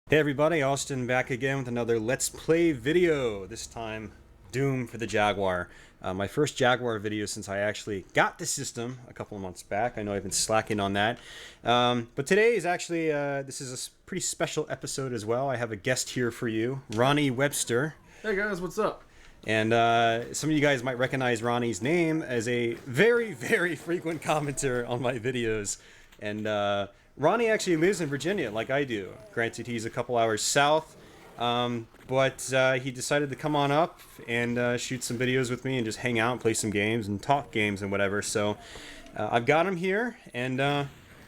Hey everybody, Austin back again with another Let's Play video. This time, Doom for the Jaguar. My first Jaguar video since I actually got the system a couple of months back. I know I've been slacking on that. But today is actually, this is a pretty special episode as well. I have a guest here for you, Ronny Webster. Hey guys, what's up? And some of you guys might recognize Ronny's name as a very, very frequent commenter on my videos. And Ronny actually lives in Virginia, like I do. Granted, he's a couple hours south, but he decided to come on up and shoot some videos with me and just hang out and play some games and talk games and whatever. So I've got him here, and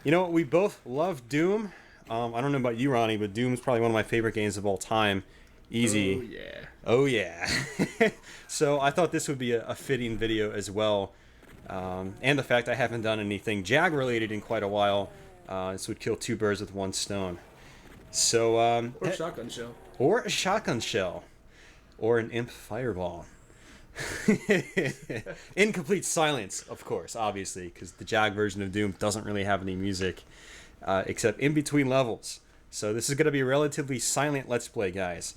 you know what? We both love Doom. I don't know about you, Ronny, but Doom is probably one of my favorite games of all time. Easy. Oh yeah. Oh yeah. So I thought this would be a fitting video as well. And the fact I haven't done anything Jag related in quite a while. This would kill two birds with one stone. So, Or a shotgun shell. Or a shotgun shell. Or an imp fireball. Incomplete silence, of course, obviously, because the Jag version of Doom doesn't really have any music, except in between levels. So this is going to be a relatively silent Let's Play, guys.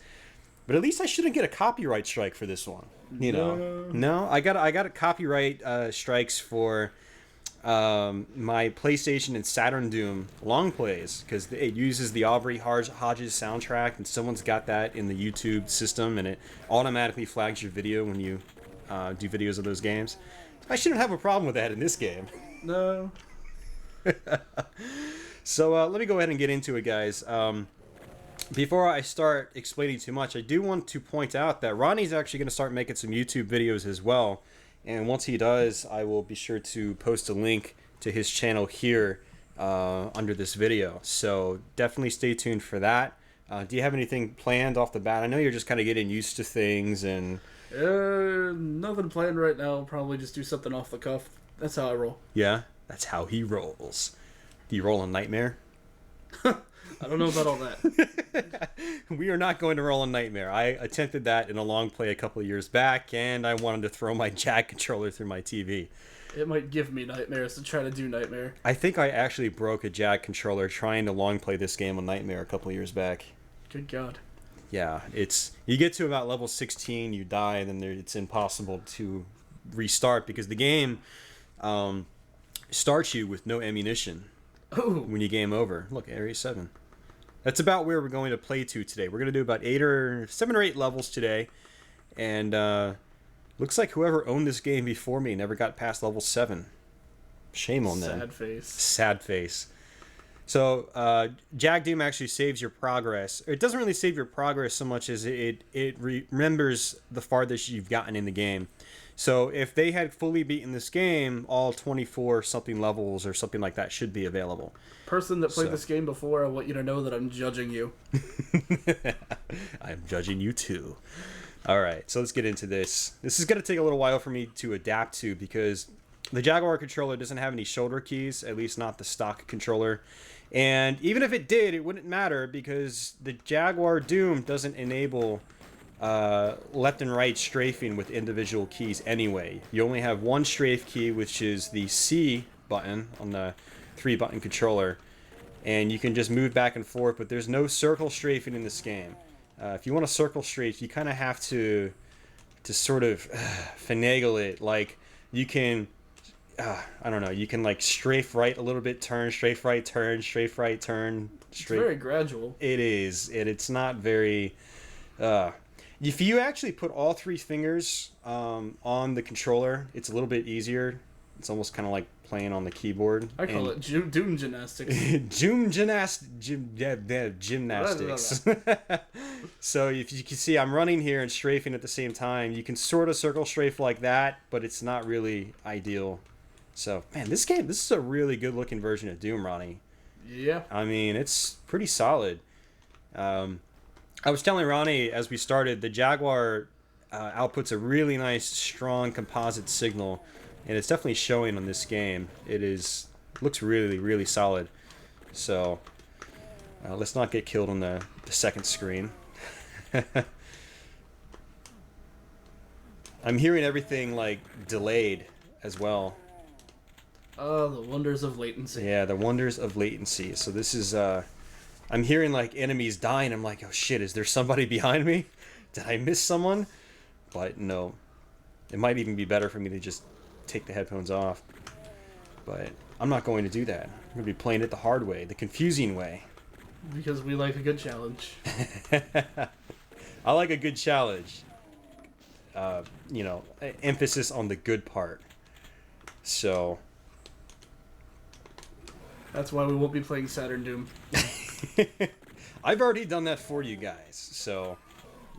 But at least I shouldn't get a copyright strike for this one. You know? No, I got a copyright strikes for my PlayStation and Saturn Doom long plays, because it uses the Aubrey Hodges soundtrack, and someone's got that in the YouTube system, and it automatically flags your video when you do videos of those games. I shouldn't have a problem with that in this game. No. So let me go ahead and get into it, guys. Before I start explaining too much, I do want to point out that Ronny's actually going to start making some YouTube videos as well. And once he does, I will be sure to post a link to his channel here under this video. So definitely stay tuned for that. Do you have anything planned off the bat? I know you're just kind of getting used to things and... Nothing planned right now. Probably just do something off the cuff. That's how I roll. Yeah, that's how he rolls. Do you roll a Nightmare? I don't know about all that. We are not going to roll a Nightmare. I attempted that in a long play a couple of years back, and I wanted to throw my Jag controller through my TV. It might give me nightmares to try to do Nightmare. I think I actually broke a Jag controller trying to long play this game on Nightmare a couple of years back. Good God. Yeah, you get to about level 16, you die, and then it's impossible to restart because the game starts you with no ammunition when you game over. Look, Area 7. That's about where we're going to play to today. We're going to do about 7 or 8 levels today. And looks like whoever owned this game before me never got past level 7. Shame on them. Sad face. Sad face. So Jag Doom actually saves your progress. It doesn't really save your progress so much as it remembers the farthest you've gotten in the game. So if they had fully beaten this game, all 24 something levels or something like that should be available. Person that played this game before, I want you to know that I'm judging you. I'm judging you too. Alright, so let's get into this. This is going to take a little while for me to adapt to because the Jaguar controller doesn't have any shoulder keys, at least not the stock controller. And even if it did, it wouldn't matter because the Jaguar Doom doesn't enable left and right strafing with individual keys anyway. You only have one strafe key, which is the C button on the 3-button controller, and you can just move back and forth, but there's no circle strafing in this game. If you want to circle strafe, you kind of have to sort of finagle it. Like, you can, I don't know, you can like strafe right a little bit, turn, strafe right, turn, strafe right, turn. It's very gradual. It is. It's not very... if you actually put all 3 fingers on the controller, it's a little bit easier. It's almost kind of like playing on the keyboard. I call it Doom gymnastics. Gymnastics. So if you can see, I'm running here and strafing at the same time. You can sort of circle strafe like that, but it's not really ideal. So, man, this is a really good looking version of Doom, Ronny. Yeah. I mean, it's pretty solid. I was telling Ronny as we started, the Jaguar outputs a really nice, strong composite signal, and it's definitely showing on this game. Looks really, really solid. So let's not get killed on the second screen. I'm hearing everything like delayed as well. Oh, the wonders of latency. Yeah, the wonders of latency. So this is I'm hearing like enemies dying. I'm like, oh shit, is there somebody behind me? Did I miss someone? But no. It might even be better for me to just take the headphones off. But I'm not going to do that. I'm going to be playing it the hard way, the confusing way. Because we like a good challenge. I like a good challenge. You know, emphasis on the good part. So... That's why we won't be playing Saturn Doom. I've already done that for you guys, so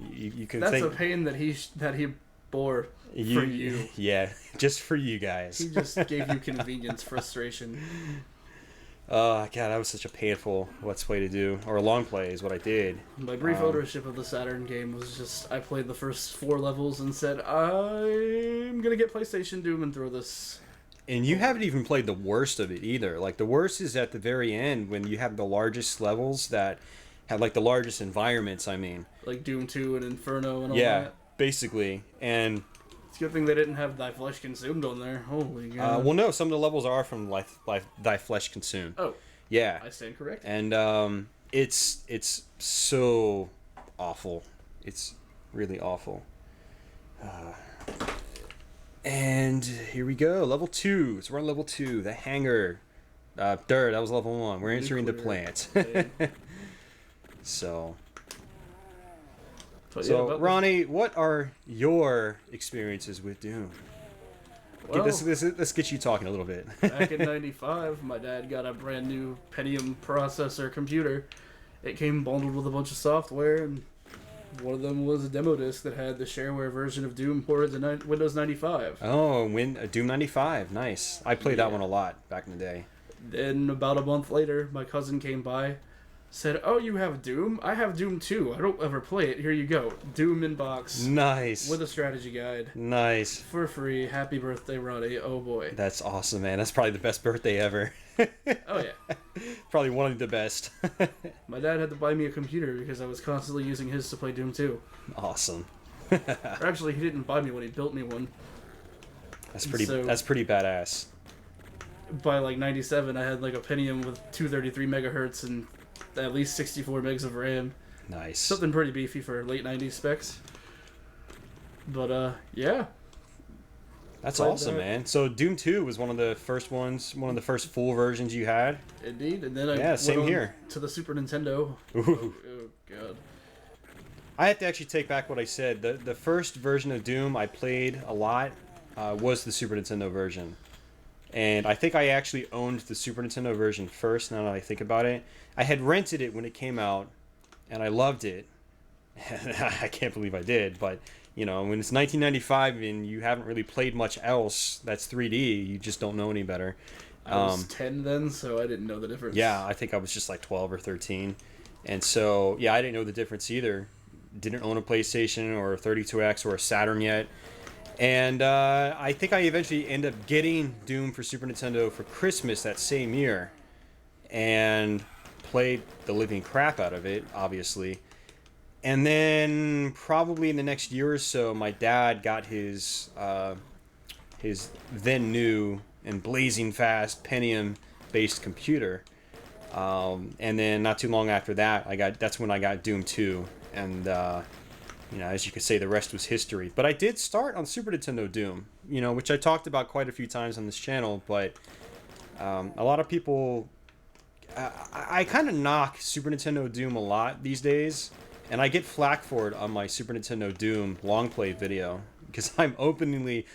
you can That's think... a pain that he bore for you. Yeah, just for you guys. He just gave you convenience, frustration. God, that was such a painful let's play to do, or a long play is what I did. My brief ownership of the Saturn game was just, I played the first 4 levels and said, I'm gonna get PlayStation Doom and throw this. And you haven't even played the worst of it either. Like, the worst is at the very end when you have the largest levels that have, like, the largest environments, I mean. Like Doom 2 and Inferno and all yeah, that. basically. And... It's a good thing they didn't have Thy Flesh Consumed on there. Holy God. well, no, some of the levels are from Thy Flesh Consumed. Oh. Yeah. I stand correct. And it's so awful. It's really awful. And here we go, level 2. So we're on level 2, the hangar. That was level 1. We're entering the plant. So, Ronnie, what are your experiences with Doom? Well, Let's get you talking a little bit. Back in '95, my dad got a brand new Pentium processor computer. It came bundled with a bunch of software, and one of them was a demo disc that had the shareware version of Doom ported to Windows 95. Oh, Doom 95, nice. I played that one a lot back in the day. Then about a month later, my cousin came by, said, "Oh, you have Doom? I have Doom 2. I don't ever play it. Here you go. Doom in box. Nice. With a strategy guide. Nice. For free. Happy birthday, Ronnie. Oh, boy." That's awesome, man. That's probably the best birthday ever. Oh, yeah. Probably one of the best. My dad had to buy me a computer because I was constantly using his to play Doom 2. Awesome. Or actually, he didn't buy me one. He built me one. That's pretty badass. By like 97, I had like a Pentium with 233 megahertz and at least 64 megs of RAM. Nice. Something pretty beefy for late 90s specs. But yeah. That's awesome, man. So Doom 2 was one of the first ones, one of the first full versions you had. Indeed, and then I went same on here. to the Super Nintendo. Ooh. Oh God. I have to actually take back what I said. The first version of Doom I played a lot was the Super Nintendo version. And I think I actually owned the Super Nintendo version first, now that I think about it. I had rented it when it came out, and I loved it. I can't believe I did, but, you know, when it's 1995 and you haven't really played much else that's 3D, you just don't know any better. I was 10 then, so I didn't know the difference. Yeah, I think I was just like 12 or 13. And so, yeah, I didn't know the difference either. Didn't own a PlayStation or a 32X or a Saturn yet. And I think I eventually ended up getting Doom for Super Nintendo for Christmas that same year. And played the living crap out of it, obviously. And then probably in the next year or so, my dad got his then new and blazing fast Pentium-based computer. And then not too long after that, that's when I got Doom 2. And you know, as you could say, the rest was history. But I did start on Super Nintendo Doom, you know, which I talked about quite a few times on this channel. But a lot of people, I kind of knock Super Nintendo Doom a lot these days, and I get flack for it on my Super Nintendo Doom long play video because I'm openly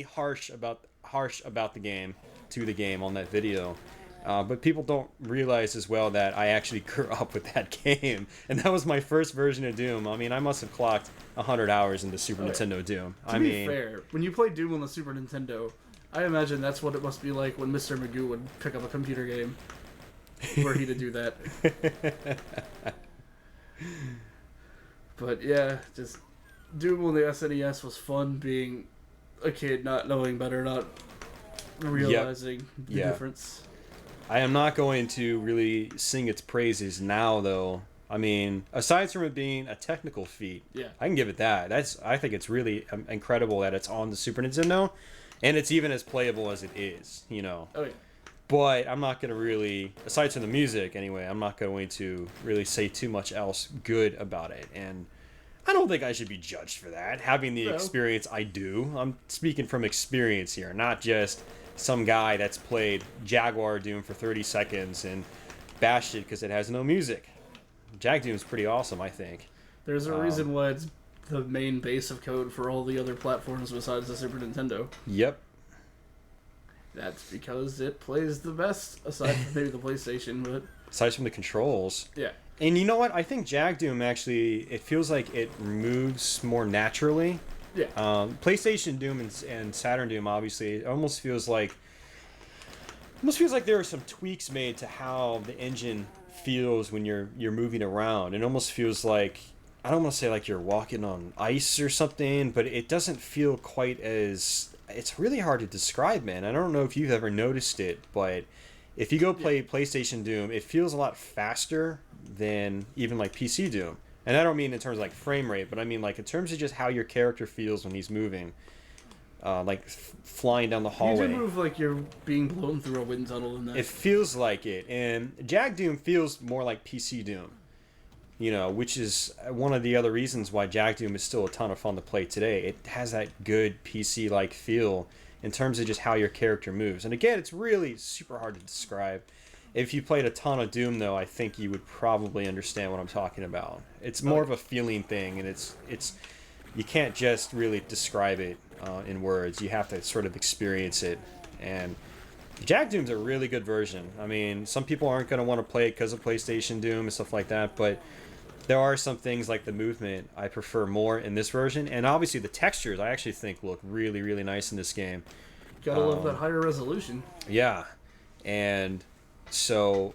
harsh about the game on that video. But people don't realize as well that I actually grew up with that game. And that was my first version of Doom. I mean, I must have clocked 100 hours into Super Nintendo Doom. To be fair, when you play Doom on the Super Nintendo, I imagine that's what it must be like when Mr. Magoo would pick up a computer game. Were he to do that. But yeah, just Doom on the SNES was fun being a kid, not knowing better, not realizing the difference. I am not going to really sing its praises now, though. I mean, aside from it being a technical feat, I can give it that. I think it's really incredible that it's on the Super Nintendo, and it's even as playable as it is, you know. Oh, yeah. But I'm not going to really, aside from the music anyway, I'm not going to really say too much else good about it. And I don't think I should be judged for that. Having the experience I do. I'm speaking from experience here, not just some guy that's played Jaguar Doom for 30 seconds and bashed it because it has no music. Jag Doom's pretty awesome, I think. There's a reason why it's the main base of code for all the other platforms besides the Super Nintendo. Yep. That's because it plays the best, aside from maybe the PlayStation, but... Aside from the controls. Yeah. And you know what? I think Jag Doom actually, it feels like it moves more naturally. Yeah. PlayStation Doom and Saturn Doom, obviously, it almost feels like there are some tweaks made to how the engine feels when you're moving around. It almost feels like, I don't want to say like you're walking on ice or something, but it doesn't feel quite as... It's really hard to describe, man. I don't know if you've ever noticed it, but if you go play PlayStation Doom, it feels a lot faster than even like PC Doom. And I don't mean in terms of like frame rate, but I mean like in terms of just how your character feels when he's moving. Like flying down the hallway. You do move like you're being blown through a wind tunnel in that. It feels like it. And Jag Doom feels more like PC Doom. You know, which is one of the other reasons why Jag Doom is still a ton of fun to play today. It has that good PC-like feel in terms of just how your character moves. And again, it's really super hard to describe. If you played a ton of Doom, though, I think you would probably understand what I'm talking about. It's more of a feeling thing, and it's you can't just really describe it in words. You have to sort of experience it. And Jag Doom's a really good version. I mean, some people aren't going to want to play it because of PlayStation Doom and stuff like that, but there are some things like the movement I prefer more in this version. And obviously the textures I actually think look really, really nice in this game. Gotta love that higher resolution. Yeah. And so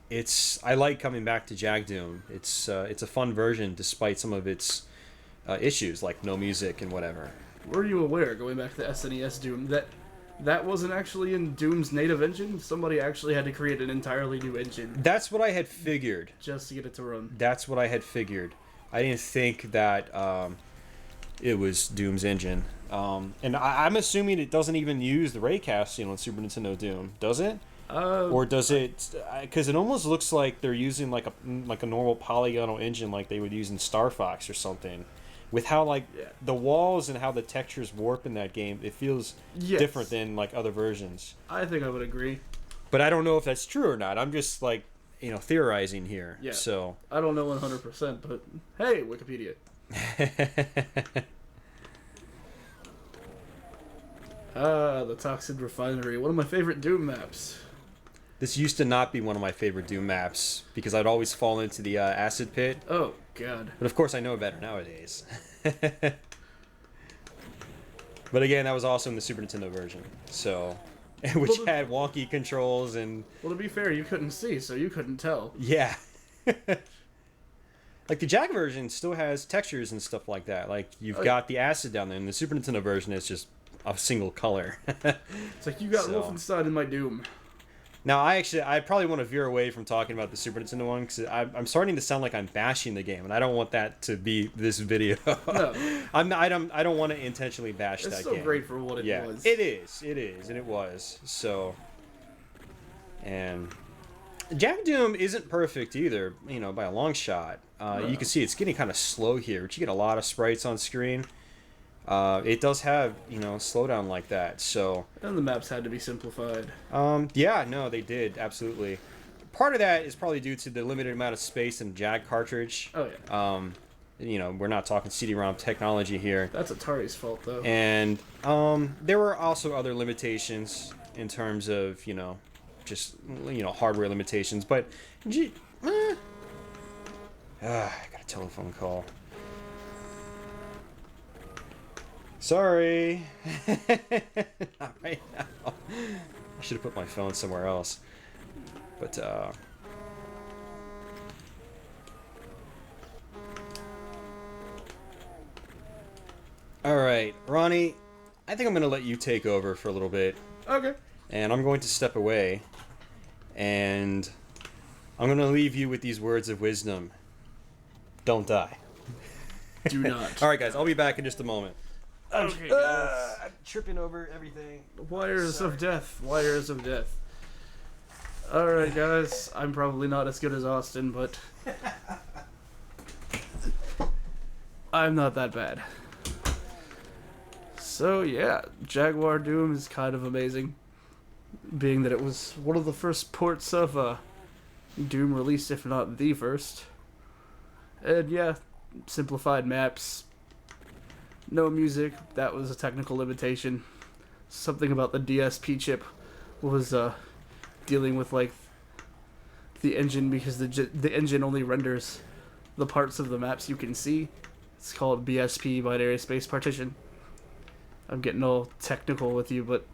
I like coming back to Jag Doom. It's a fun version despite some of its issues like no music and whatever. Were you aware, going back to the SNES Doom, that wasn't actually in Doom's native engine? Somebody actually had to create an entirely new engine. That's what I had figured. Just to get it to run. That's what I had figured. I didn't think that it was Doom's engine. And I'm assuming it doesn't even use the raycasting on Super Nintendo Doom, does it? Or does it? Because it almost looks like they're using like a normal polygonal engine, like they would use in Star Fox or something. With how the walls and how the textures warp in that game, it feels different than like other versions. I think I would agree. But I don't know if that's true or not. I'm just theorizing here. Yeah. So I don't know 100%, but hey, Wikipedia. The Toxin Refinery, one of my favorite Doom maps. This used to not be one of my favorite Doom maps because I'd always fall into the acid pit. Oh, God. But of course I know better nowadays. But again, that was also in the Super Nintendo version. So, which had wonky controls and... Well, to be fair, you couldn't see, so you couldn't tell. Yeah. Like the Jag version still has textures and stuff like that. Like you've got the acid down there, and the Super Nintendo version is just a single color. It's like you got Wolfenstein in my Doom. Now, I probably want to veer away from talking about the Super Nintendo one because I'm starting to sound like I'm bashing the game, and I don't want that to be this video. No, I don't want to intentionally bash that game. It's still great for what it was. It is, and it was. So, and Jag Doom isn't perfect either, by a long shot. You can see it's getting kind of slow here, but you get a lot of sprites on screen. It does have, slowdown like that, so... And the maps had to be simplified. Yeah, no, they did, absolutely. Part of that is probably due to the limited amount of space in the Jag cartridge. Oh, yeah. We're not talking CD-ROM technology here. That's Atari's fault, though. And there were also other limitations in terms of, just, hardware limitations, but... I got a telephone call. Sorry. Not right now. I should have put my phone somewhere else. But, Alright, Ronnie, I think I'm going to let you take over for a little bit. Okay. And I'm going to step away. And I'm going to leave you with these words of wisdom. Don't die. Do not. Alright, guys, I'll be back in just a moment. Okay, guys. I'm tripping over everything. Wires of death. Wires of death. Alright, guys. I'm probably not as good as Austin, but I'm not that bad. So, yeah, Jaguar Doom is kind of amazing, being that it was one of the first ports of Doom released, if not the first. And yeah, simplified maps, no music, that was a technical limitation. Something about the DSP chip was dealing with like the engine, because the engine only renders the parts of the maps you can see. It's called BSP, binary space partition. I'm getting all technical with you, but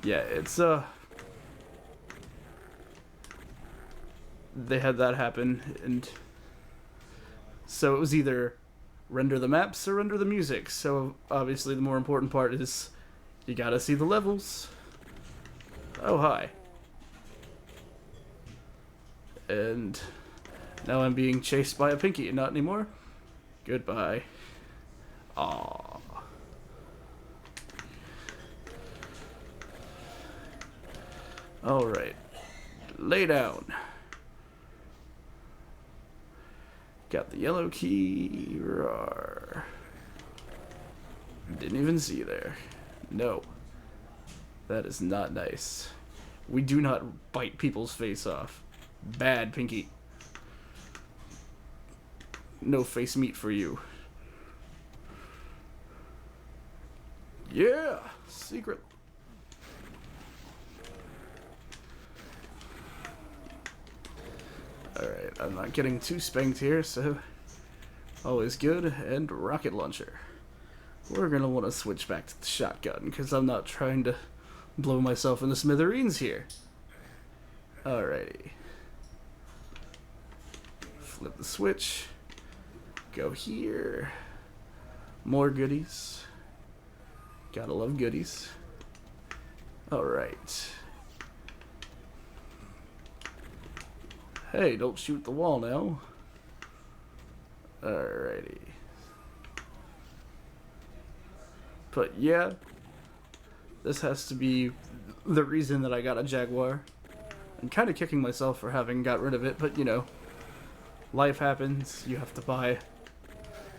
yeah, it's they had that happen, and so it was either render the maps or render the music. So obviously the more important part is you gotta see the levels. Oh, hi. And now I'm being chased by a Pinky. Not anymore. Goodbye. Aww. Alright. Lay down. Got the yellow key. Rawr. Didn't even see you there. No. That is not nice. We do not bite people's face off. Bad, Pinky. No face meat for you. Yeah! Secret. Alright, I'm not getting too spanked here, so always good. And rocket launcher. We're gonna want to switch back to the shotgun, because I'm not trying to blow myself in the smithereens here. Alrighty. Flip the switch. Go here. More goodies. Gotta love goodies. Alright. Hey, don't shoot the wall now. Alrighty. But yeah, this has to be the reason that I got a Jaguar. I'm kind of kicking myself for having got rid of it, but you know, life happens. You have to buy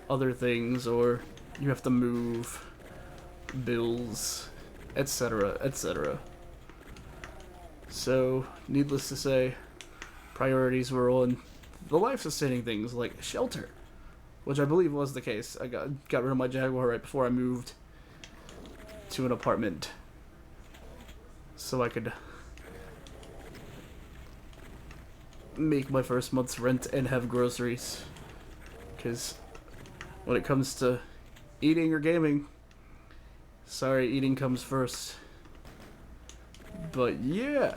other things, or you have to move, bills, etc., etc. So, needless to say, priorities were on the life-sustaining things like shelter, which I believe was the case. I got rid of my Jaguar right before I moved to an apartment, so I could make my first month's rent and have groceries. Because when it comes to eating or gaming, sorry, eating comes first. But yeah,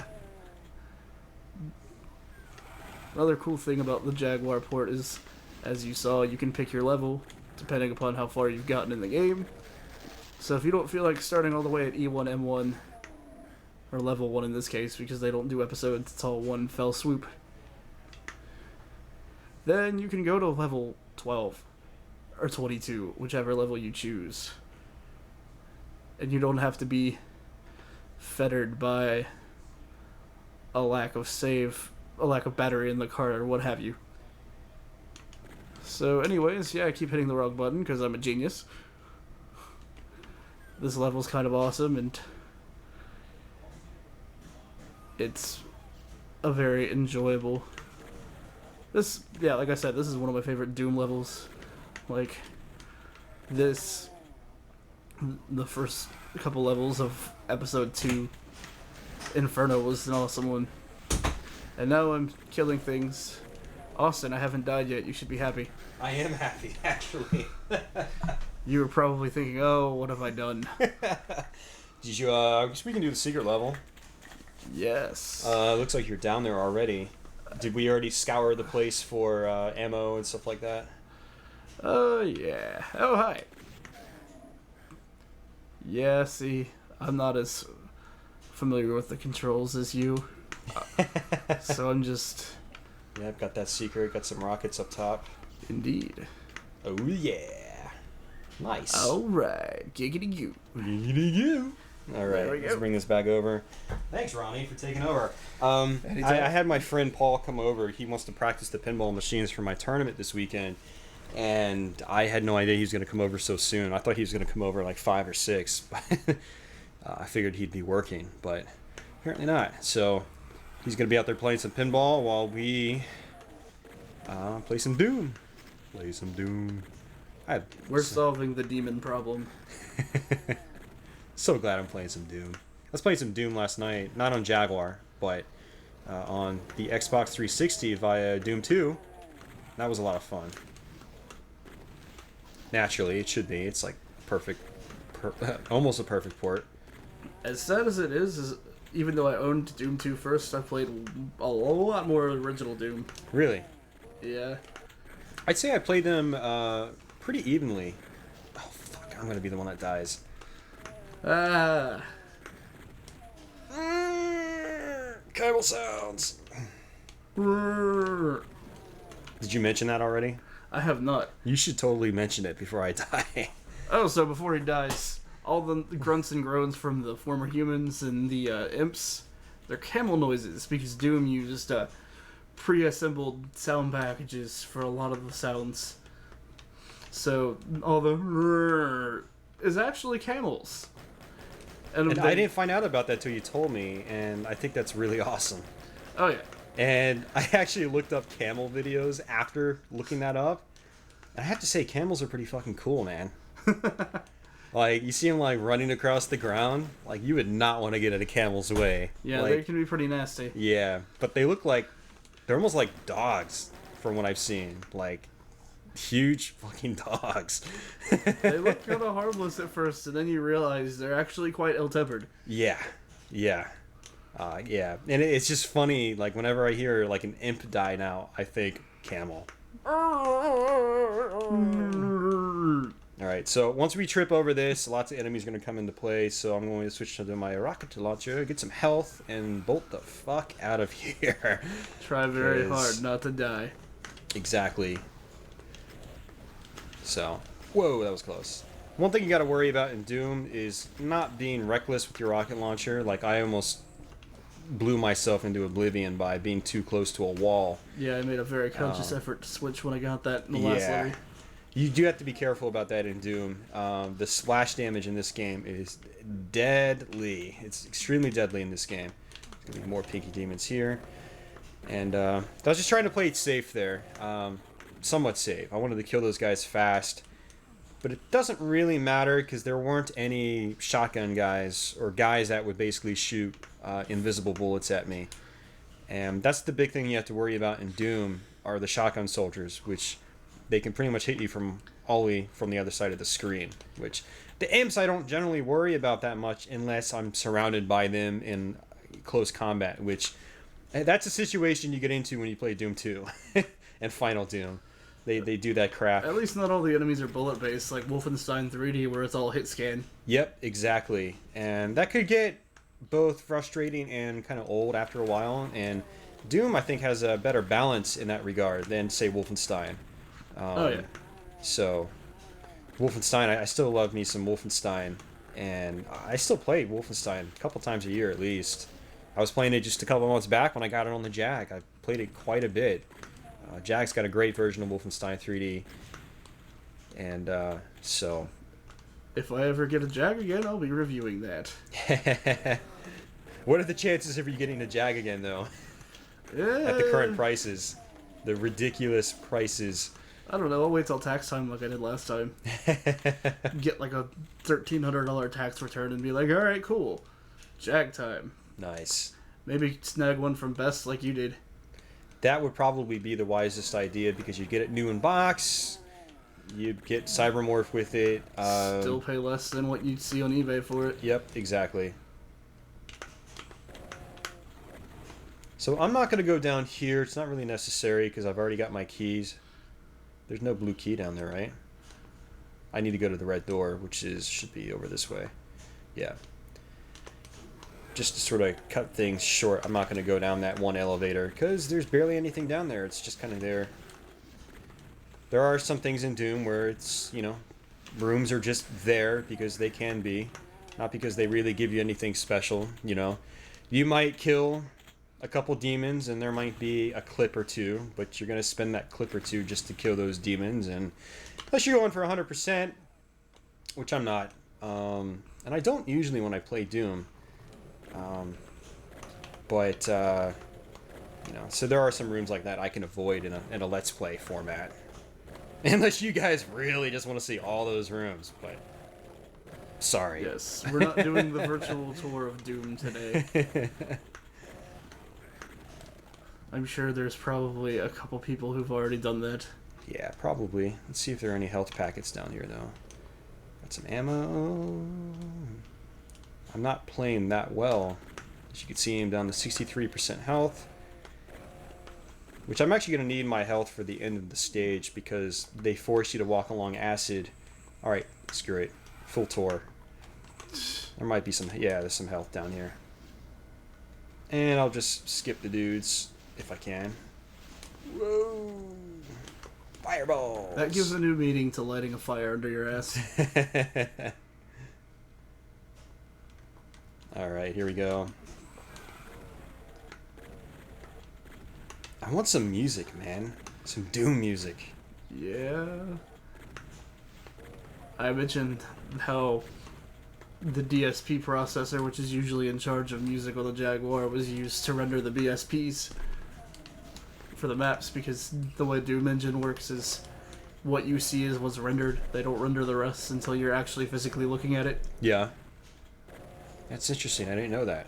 another cool thing about the Jaguar port is, as you saw, you can pick your level depending upon how far you've gotten in the game. So if you don't feel like starting all the way at E1, M1, or level 1 in this case, because they don't do episodes, it's all one fell swoop, then you can go to level 12, or 22, whichever level you choose. And you don't have to be fettered by a lack of save, a lack of battery in the card, or what have you. So anyways, yeah, I keep hitting the wrong button because I'm a genius. This level's kind of awesome, and it's a very enjoyable... This, yeah, like I said, this is one of my favorite Doom levels. Like, this, the first couple levels of episode 2, Inferno, was an awesome one. And now I'm killing things. Austin, I haven't died yet, you should be happy. I am happy, actually. You were probably thinking, oh, what have I done? Did you, I guess we can do the secret level. Yes. Looks like you're down there already. Did we already scour the place for ammo and stuff like that? Oh, yeah. Oh, hi. Yeah, see, I'm not as familiar with the controls as you. So I'm just... Yeah, I've got that secret. Got some rockets up top. Indeed. Oh, yeah. Nice. Alright. Giggity goo. Giggity goo. All right, There we let's go. bring this back over. Thanks, Ronnie, for taking over. I Anytime. had my friend Paul come over. He wants to practice the pinball machines for my tournament this weekend, and I had no idea he was going to come over so soon. I thought he was going to come over like 5 or 6. I figured he'd be working, but apparently not. So he's going to be out there playing some pinball while we play some Doom. Play some Doom. We're solving the demon problem. So glad I'm playing some Doom. I was playing some Doom last night, not on Jaguar, but on the Xbox 360 via Doom 2. That was a lot of fun. Naturally, it should be. It's like perfect, almost a perfect port. As sad as it is, even though I owned Doom 2 first, I played a lot more original Doom. Really? Yeah. I'd say I played them pretty evenly. Oh, fuck. I'm going to be the one that dies. Ah. Cable sounds. Did you mention that already? I have not. You should totally mention it before I die. Oh, so before he dies, all the grunts and groans from the former humans and the imps, they're camel noises, because Doom used pre-assembled sound packages for a lot of the sounds. So all the is actually camels. And I didn't find out about that till you told me, and I think that's really awesome. Oh yeah. And I actually looked up camel videos after looking that up. And I have to say, camels are pretty fucking cool, man. Like, you see them, like, running across the ground. Like, you would not want to get in a camel's way. Yeah, like, they can be pretty nasty. Yeah, but they look like... They're almost like dogs, from what I've seen. Like, huge fucking dogs. They look kind of harmless at first, and then you realize they're actually quite ill-tempered. Yeah, yeah. Yeah, and it's just funny, like, whenever I hear, like, an imp die now, I think camel. Alright, so once we trip over this, lots of enemies are going to come into play, so I'm going to switch to my rocket launcher, get some health, and bolt the fuck out of here. Try very hard not to die. Exactly. So, whoa, that was close. One thing you got to worry about in Doom is not being reckless with your rocket launcher. Like, I almost blew myself into oblivion by being too close to a wall. Yeah, I made a very conscious effort to switch when I got that in the last levy. You do have to be careful about that in Doom. The splash damage in this game is deadly. It's extremely deadly in this game. There's going to be more Pinky Demons here. And I was just trying to play it safe there. Somewhat safe. I wanted to kill those guys fast. But it doesn't really matter because there weren't any shotgun guys or guys that would basically shoot invisible bullets at me. And that's the big thing you have to worry about in Doom are the shotgun soldiers, which they can pretty much hit you from all the way from the other side of the screen. Which the imps I don't generally worry about that much unless I'm surrounded by them in close combat, which that's a situation you get into when you play Doom 2 and Final Doom. They do that crap. At least not all the enemies are bullet-based, like Wolfenstein 3D, where it's all hit scan. Yep, exactly. And that could get both frustrating and kind of old after a while. And Doom, I think, has a better balance in that regard than, say, Wolfenstein. Oh, yeah. So, Wolfenstein, I still love me some Wolfenstein. And I still play Wolfenstein a couple times a year at least. I was playing it just a couple months back when I got it on the Jag. I played it quite a bit. Jag's got a great version of Wolfenstein 3D. And, so... If I ever get a Jag again, I'll be reviewing that. What are the chances of you getting a Jag again, though? Yeah. At the current prices. The ridiculous prices. I don't know, I'll wait till tax time like I did last time. Get like a $1,300 tax return and be like, alright, cool. Jag time. Nice. Maybe snag one from Best like you did. That would probably be the wisest idea because you get it new in box, you'd get Cybermorph with it. Still pay less than what you'd see on eBay for it. Yep, exactly. So I'm not going to go down here. It's not really necessary because I've already got my keys. There's no blue key down there, right? I need to go to the red door, which should be over this way. Yeah. Just to sort of cut things short, I'm not going to go down that one elevator because there's barely anything down there. It's just kind of there. There are some things in Doom where it's, you know, rooms are just there because they can be. Not because they really give you anything special, you know. You might kill a couple demons and there might be a clip or two, but you're going to spend that clip or two just to kill those demons. And unless you're going for 100%, which I'm not, and I don't usually when I play Doom, but you know, so there are some rooms like that I can avoid in a Let's Play format. Unless you guys really just want to see all those rooms, but sorry. Yes, we're not doing the virtual tour of Doom today. I'm sure there's probably a couple people who've already done that. Yeah, probably. Let's see if there are any health packets down here, though. Got some ammo. I'm not playing that well. As you can see, I'm down to 63% health. Which I'm actually going to need my health for the end of the stage because they force you to walk along acid. Alright, screw it. Full tour. There might be some... Yeah, there's some health down here. And I'll just skip the dudes if I can. Whoa! Fireballs! That gives a new meaning to lighting a fire under your ass. Alright, here we go. I want some music, man. Some Doom music. Yeah. I mentioned how the DSP processor, which is usually in charge of music on the Jaguar, was used to render the BSPs for the maps, because the way Doom Engine works is what you see is what's rendered. They don't render the rest until you're actually physically looking at it. Yeah. That's interesting. I didn't know that.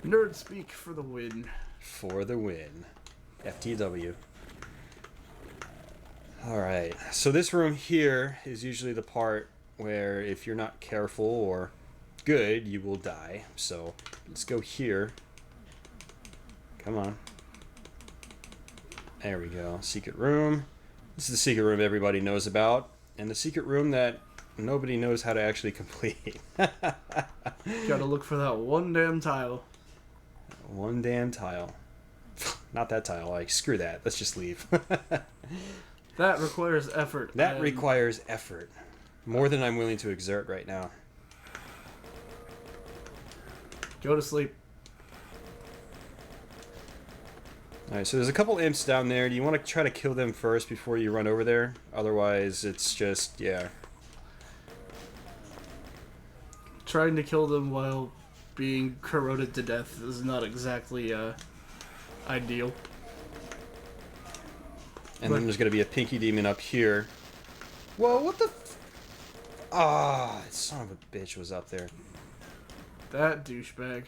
Nerd speak for the win. For the win. FTW. Alright, so this room here is usually the part where if you're not careful or good, you will die. So let's go here. Come on. There we go. Secret room. This is the secret room everybody knows about, and the secret room that nobody knows how to actually complete. Gotta look for that one damn tile. One damn tile. Not that tile. Like, screw that. Let's just leave. That requires effort. That requires effort. More than I'm willing to exert right now. Go to sleep. Alright, so there's a couple imps down there. Do you want to try to kill them first before you run over there? Otherwise, it's just, yeah. Trying to kill them while being corroded to death is not exactly ideal. And then there's going to be a pinky demon up here. Whoa, what the Ah, that son of a bitch was up there. That douchebag.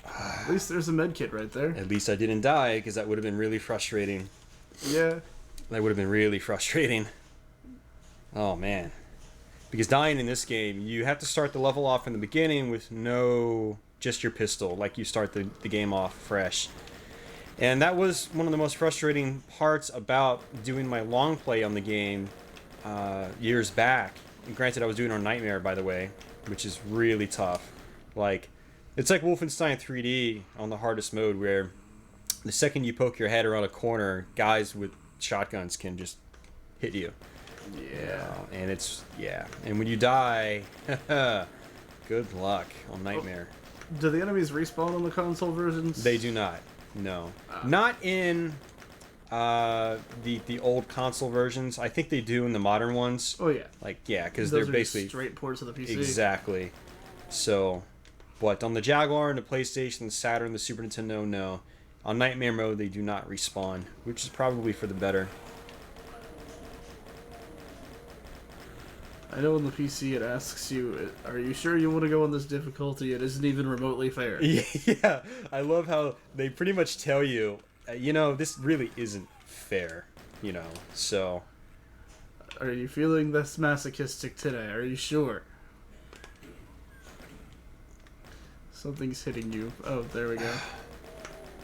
At least there's a med kit right there. At least I didn't die, because that would have been really frustrating. Yeah. That would have been really frustrating. Oh, man. Because dying in this game, you have to start the level off in the beginning with just your pistol, like you start the game off fresh. And that was one of the most frustrating parts about doing my long play on the game years back. And granted, I was doing it on Nightmare, by the way, which is really tough. Like, it's like Wolfenstein 3D on the hardest mode, where the second you poke your head around a corner, guys with shotguns can just hit you. Yeah. And it's, yeah. And when you die, good luck on Nightmare. Do the enemies respawn on the console versions? They do not. No. Not in the old console versions. I think they do in the modern ones. Oh, yeah. Like, yeah, because they're basically straight ports of the PC. Exactly. So, but on the Jaguar and the PlayStation, the Saturn, the Super Nintendo, no. On Nightmare mode, they do not respawn, which is probably for the better. I know on the PC it asks you, are you sure you want to go on this difficulty? It isn't even remotely fair. Yeah, I love how they pretty much tell you, you know, this really isn't fair, you know, so... Are you feeling this masochistic today? Are you sure? Something's hitting you. Oh, there we go.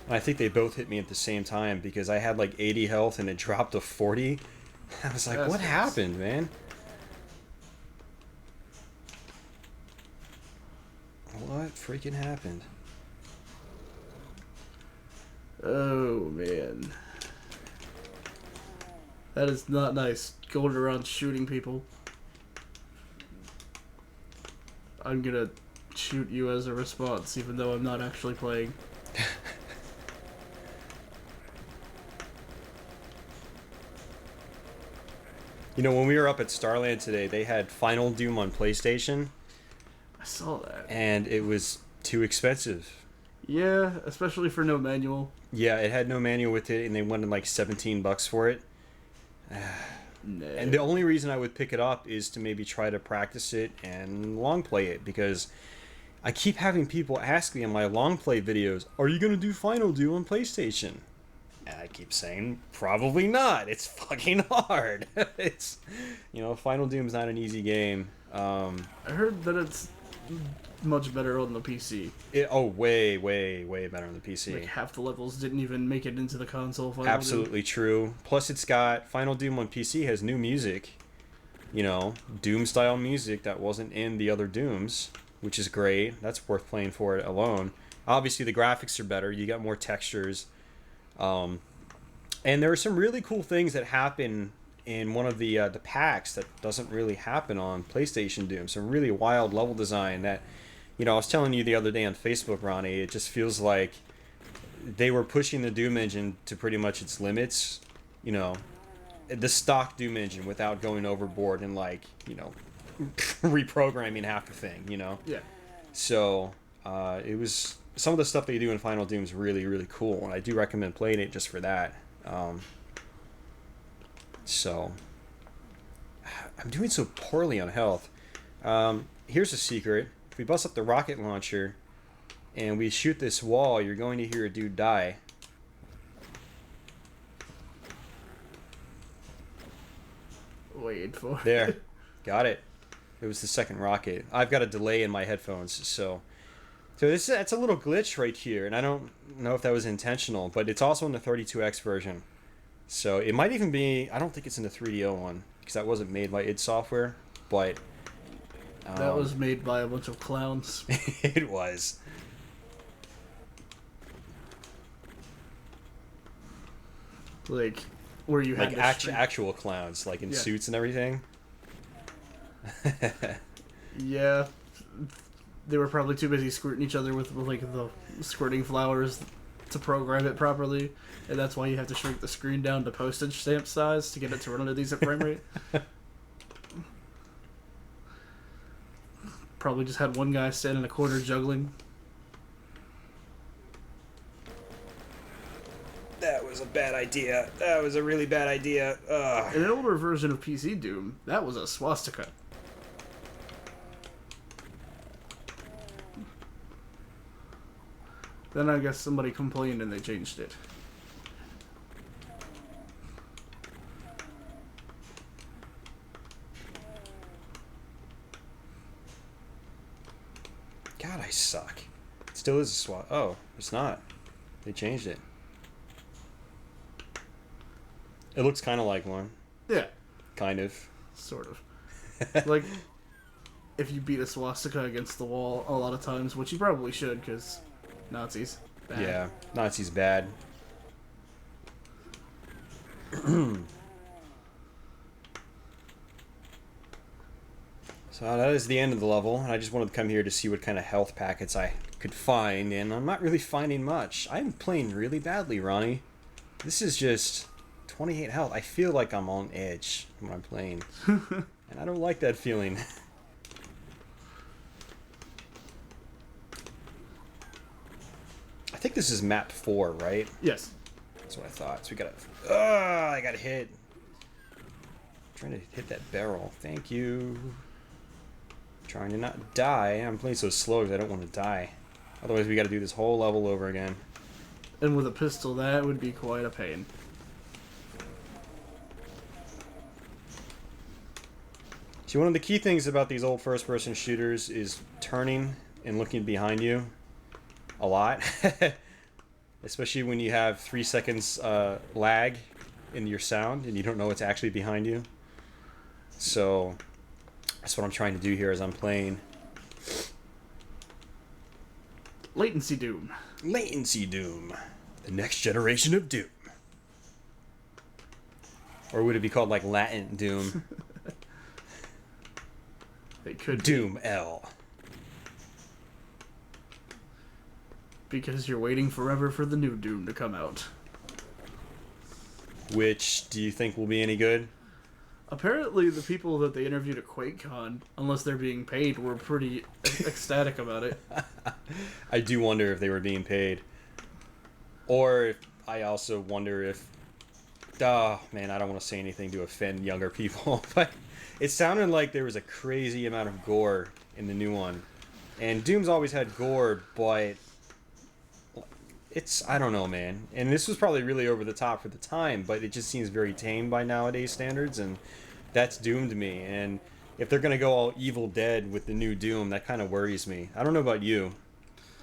I think they both hit me at the same time, because I had like 80 health and it dropped to 40. I was like, what happened, man? What freaking happened? Oh, man. That is not nice, going around shooting people. I'm gonna shoot you as a response, even though I'm not actually playing. You know, when we were up at Starland today, they had Final Doom on PlayStation, I saw that. and it was too expensive. Yeah, especially for no manual. Yeah, it had no manual with it, and they wanted like $17 for it. Nah. And the only reason I would pick it up is to maybe try to practice it and long play it, because I keep having people ask me in my long play videos, are you going to do Final Doom on PlayStation? And I keep saying, probably not. It's fucking hard. It's, you know, Final Doom's not an easy game. I heard that it's much better on the PC. Way, way, way better on the PC. Like half the levels didn't even make it into the console. Absolutely true. Plus, it's got Final Doom on PC has new music. You know, Doom style music that wasn't in the other Dooms, which is great. That's worth playing for it alone. Obviously, the graphics are better. You got more textures. And there are some really cool things that happen in one of the packs that doesn't really happen on PlayStation Doom. Some really wild level design that, you know, I was telling you the other day on Facebook, Ronnie, it just feels like they were pushing the Doom engine to pretty much its limits, you know, the stock Doom engine without going overboard and, like, you know, reprogramming half the thing, you know? Yeah. So, it was... Some of the stuff they do in Final Doom is really, really cool, and I do recommend playing it just for that. So, I'm doing so poorly on health. Here's a secret. If we bust up the rocket launcher and we shoot this wall, you're going to hear a dude die. Wait for There. Got it. It was the second rocket. I've got a delay in my headphones, so that's a little glitch right here, and I don't know if that was intentional, but it's also in the 32X version. So it might even be, I don't think it's in the 3DO one, because that wasn't made by id Software, but... that was made by a bunch of clowns. It was. Like, where you had like actual clowns, like in Yeah. suits and everything. Yeah. They were probably too busy squirting each other with like the squirting flowers to program it properly, and that's why you have to shrink the screen down to postage stamp size to get it to run at a decent frame rate. Probably just had one guy stand in a corner juggling. That was a bad idea. That was a really bad idea. Ugh. In an older version of PC Doom, that was a swastika. Then I guess somebody complained and they changed it. God, I suck. It still is a SWAT. Oh, it's not. They changed it. It looks kind of like one. Yeah. Kind of. Sort of. Like, if you beat a swastika against the wall a lot of times, which you probably should, because Nazis. Bad. Yeah, Nazis bad. So that is the end of the level, and I just wanted to come here to see what kind of health packets I could find, and I'm not really finding much. I'm playing really badly, Ronnie. This is just 28 health. I feel like I'm on edge when I'm playing, and I don't like that feeling. I think this is map 4, right? Yes. That's what I thought. So we gotta... I got hit. Trying to hit that barrel. Thank you. Trying to not die. I'm playing so slow because I don't want to die. Otherwise, we gotta do this whole level over again. And with a pistol, that would be quite a pain. See, one of the key things about these old first-person shooters is turning and looking behind you a lot. Especially when you have 3 seconds lag in your sound and you don't know what's actually behind you. So that's what I'm trying to do here as I'm playing. Latency Doom. Latency Doom. The next generation of Doom. Or would it be called like Latin Doom? It could Doom L. because you're waiting forever for the new Doom to come out. Which do you think will be any good? Apparently, the people that they interviewed at QuakeCon, unless they're being paid, were pretty ecstatic about it. I do wonder if they were being paid. Or if, I also wonder if... Oh, man, I don't want to say anything to offend younger people, but it sounded like there was a crazy amount of gore in the new one. And Doom's always had gore, but... I don't know, man. And this was probably really over the top for the time, but it just seems very tame by nowadays standards, and that's Doom to me. And if they're going to go all Evil Dead with the new Doom, that kind of worries me. I don't know about you,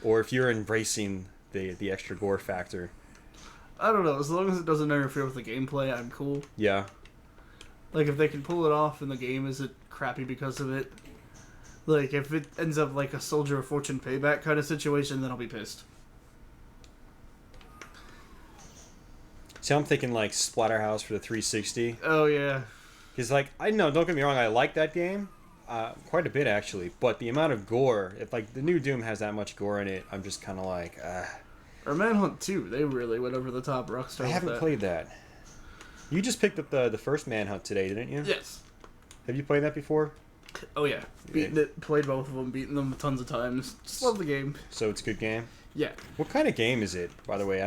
or if you're embracing the extra gore factor. I don't know. As long as it doesn't interfere with the gameplay, I'm cool. Yeah. Like, if they can pull it off and the game isn't crappy because of it, like, if it ends up like a Soldier of Fortune payback kind of situation, then I'll be pissed. See, I'm thinking like Splatterhouse for the 360. Oh, yeah. Because, like, I know, don't get me wrong, I like that game. Quite a bit, actually. But the amount of gore, if, like, the new Doom has that much gore in it, I'm just kind of like, Or Manhunt 2, they really went over the top Rockstar. I haven't played that. You just picked up the first Manhunt today, didn't you? Yes. Have you played that before? Oh, yeah. Beaten it, played both of them, beaten them tons of times. Just love the game. So it's a good game? Yeah. What kind of game is it, by the way?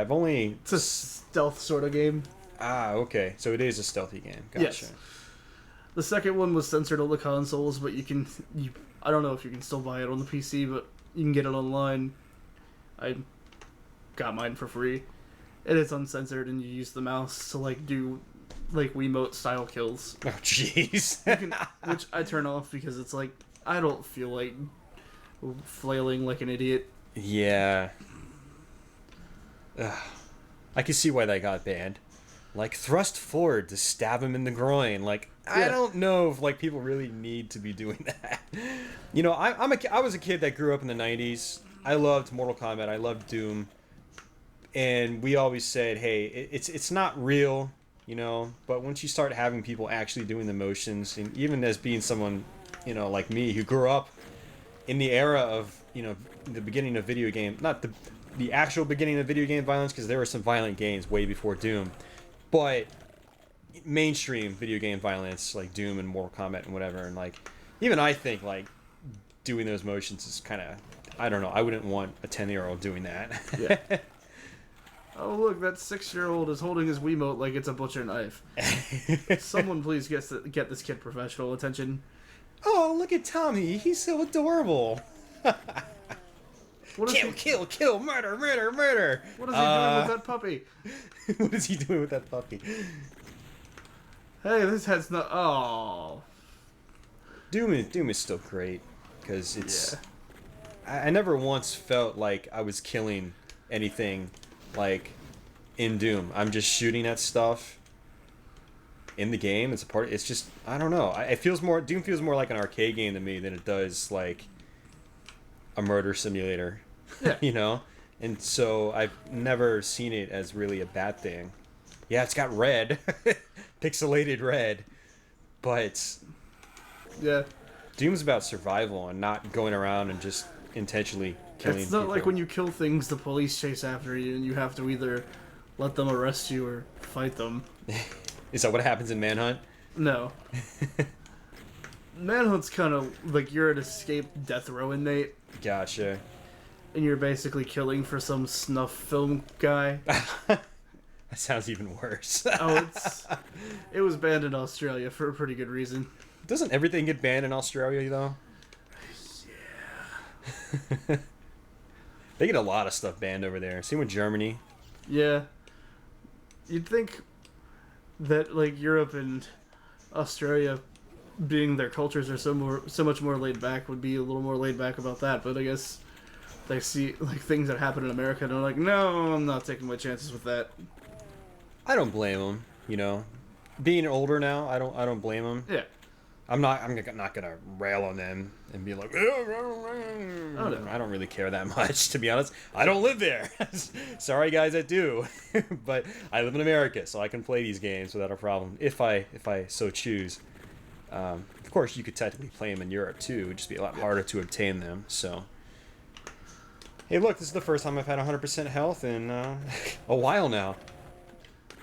It's a stealth sort of game. Ah, okay. So it is a stealthy game. Gotcha. Yes. The second one was censored on the consoles, but I don't know if you can still buy it on the PC, but you can get it online. I got mine for free. And it's uncensored, and you use the mouse to, like, do, like, Wiimote-style kills. Oh, jeez. Which I turn off because it's like, I don't feel like flailing like an idiot. Yeah. Ugh. I can see why that got banned. Like, thrust forward to stab him in the groin. Like, I don't know if, like, people really need to be doing that. You know, I was a kid that grew up in the 90s. I loved Mortal Kombat. I loved Doom. And we always said, hey, it's not real, you know, but once you start having people actually doing the motions, and even as being someone, you know, like me, who grew up in the era of, you know, the beginning of video game, not the actual beginning of video game violence, because there were some violent games way before Doom, but mainstream video game violence, like Doom and Mortal Kombat and whatever, and, like, even I think, like, doing those motions is kind of, I don't know, I wouldn't want a 10-year-old doing that. Yeah. Oh, look, that 6-year-old is holding his Wiimote like it's a butcher knife. Someone please get this kid professional attention. Oh, look at Tommy. He's so adorable. Kill, murder. What is he doing with that puppy? What is he doing with that puppy? Hey, this head's not... Oh. Doom is still great, because it's... Yeah. I never once felt like I was killing anything, like, in Doom. I'm just shooting at stuff in the game. It's just, I don't know. Doom feels more like an arcade game to me than it does like a murder simulator. Yeah. You know? And so I've never seen it as really a bad thing. Yeah, it's got red. Pixelated red. But yeah, Doom's about survival and not going around and just intentionally killing It's not people. like when you kill things, the police chase after you and you have to either let them arrest you or fight them. Is that what happens in Manhunt? No. Manhunt's kind of like you're an escaped death row inmate. Gotcha. And you're basically killing for some snuff film guy. That sounds even worse. Oh, it was banned in Australia for a pretty good reason. Doesn't everything get banned in Australia, though? Yeah. They get a lot of stuff banned over there. Same with Germany. Yeah. You'd think that, like, Europe and Australia, being their cultures are so much more laid back, would be a little more laid back about that, but I guess they see, like, things that happen in America and they're like, no, I'm not taking my chances with that. I don't blame them, you know. Being older now, I don't blame them. Yeah. I'm not gonna rail on them and be like, oh, no. I don't really care that much, to be honest. I don't live there. Sorry, guys, I do, but I live in America, so I can play these games without a problem if I so choose. Of course, you could technically play them in Europe too. It would just be a lot harder to obtain them. So, Hey, look, this is the first time I've had 100% health in a while now.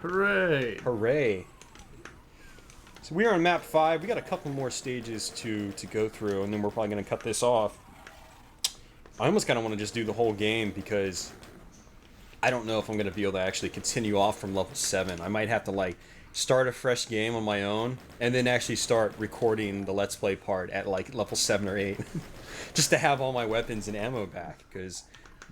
Hooray! Hooray. So we are on map 5. We got a couple more stages to go through, and then we're probably going to cut this off. I almost kind of want to just do the whole game because I don't know if I'm going to be able to actually continue off from level 7. I might have to, like, start a fresh game on my own and then actually start recording the Let's Play part at, like, level 7 or 8. Just to have all my weapons and ammo back, because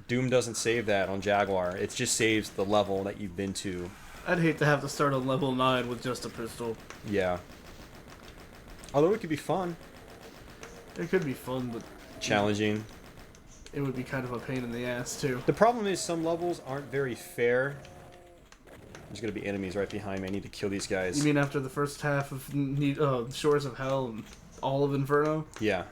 Doom doesn't save that on Jaguar. It just saves the level that you've been to. I'd hate to have to start on level 9 with just a pistol. Yeah. Although it could be fun. It could be fun, but... Challenging. It would be kind of a pain in the ass, too. The problem is some levels aren't very fair. There's going to be enemies right behind me. I need to kill these guys. You mean after the first half of Shores of Hell and all of Inferno? Yeah.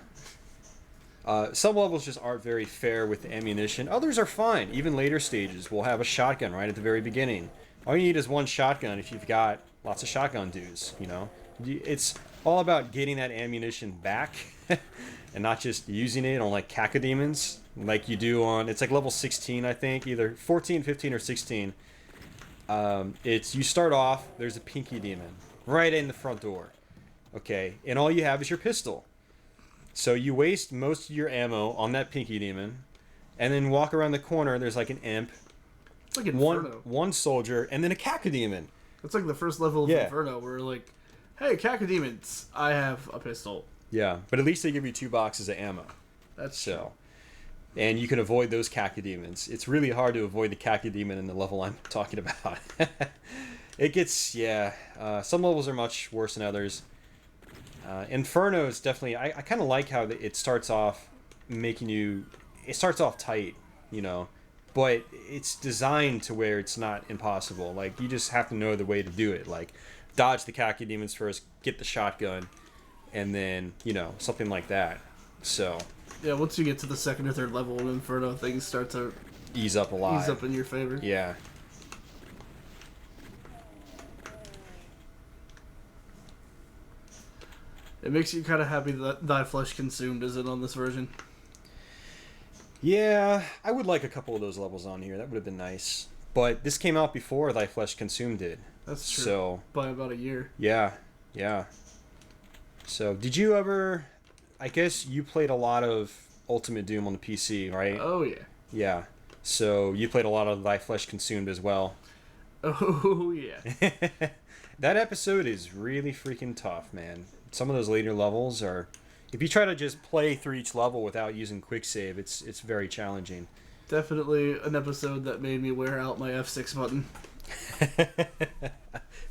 Some levels just aren't very fair with the ammunition. Others are fine. Even later stages will have a shotgun right at the very beginning. All you need is one shotgun if you've got lots of shotgun dudes, you know? It's all about getting that ammunition back and not just using it on, like, cacodemons like you do on... It's like level 16, I think. Either 14, 15, or 16. You start off, there's a pinky demon right in the front door. Okay, and all you have is your pistol. So you waste most of your ammo on that pinky demon, and then walk around the corner, there's like an imp, It's like Inferno. one soldier, and then a cacodemon. It's like the first level of Inferno where, like, hey, cacodemons, I have a pistol. Yeah, but at least they give you 2 boxes of ammo. That's so. And you can avoid those cacodemons. It's really hard to avoid the cacodemon in the level I'm talking about. It gets, some levels are much worse than others. Inferno is definitely... I kind of like how it starts off making you... It starts off tight, you know, but it's designed to where it's not impossible. Like, you just have to know the way to do it. Like, dodge the cacodemons first, get the shotgun, and then, you know, something like that. So... Yeah, once you get to the second or third level of Inferno, things start to... Ease up a lot. Ease up in your favor. Yeah. It makes you kind of happy that Thy Flesh Consumed isn't on this version. Yeah, I would like a couple of those levels on here. That would have been nice. But this came out before Thy Flesh Consumed did. That's true. So, by about a year. Yeah, yeah. So, did you ever... I guess you played a lot of Ultimate Doom on the PC, right? Oh, yeah. Yeah. So, you played a lot of Thy Flesh Consumed as well. Oh, yeah. That episode is really freaking tough, man. Some of those later levels are... If you try to just play through each level without using quick save, it's very challenging. Definitely an episode that made me wear out my F6 button.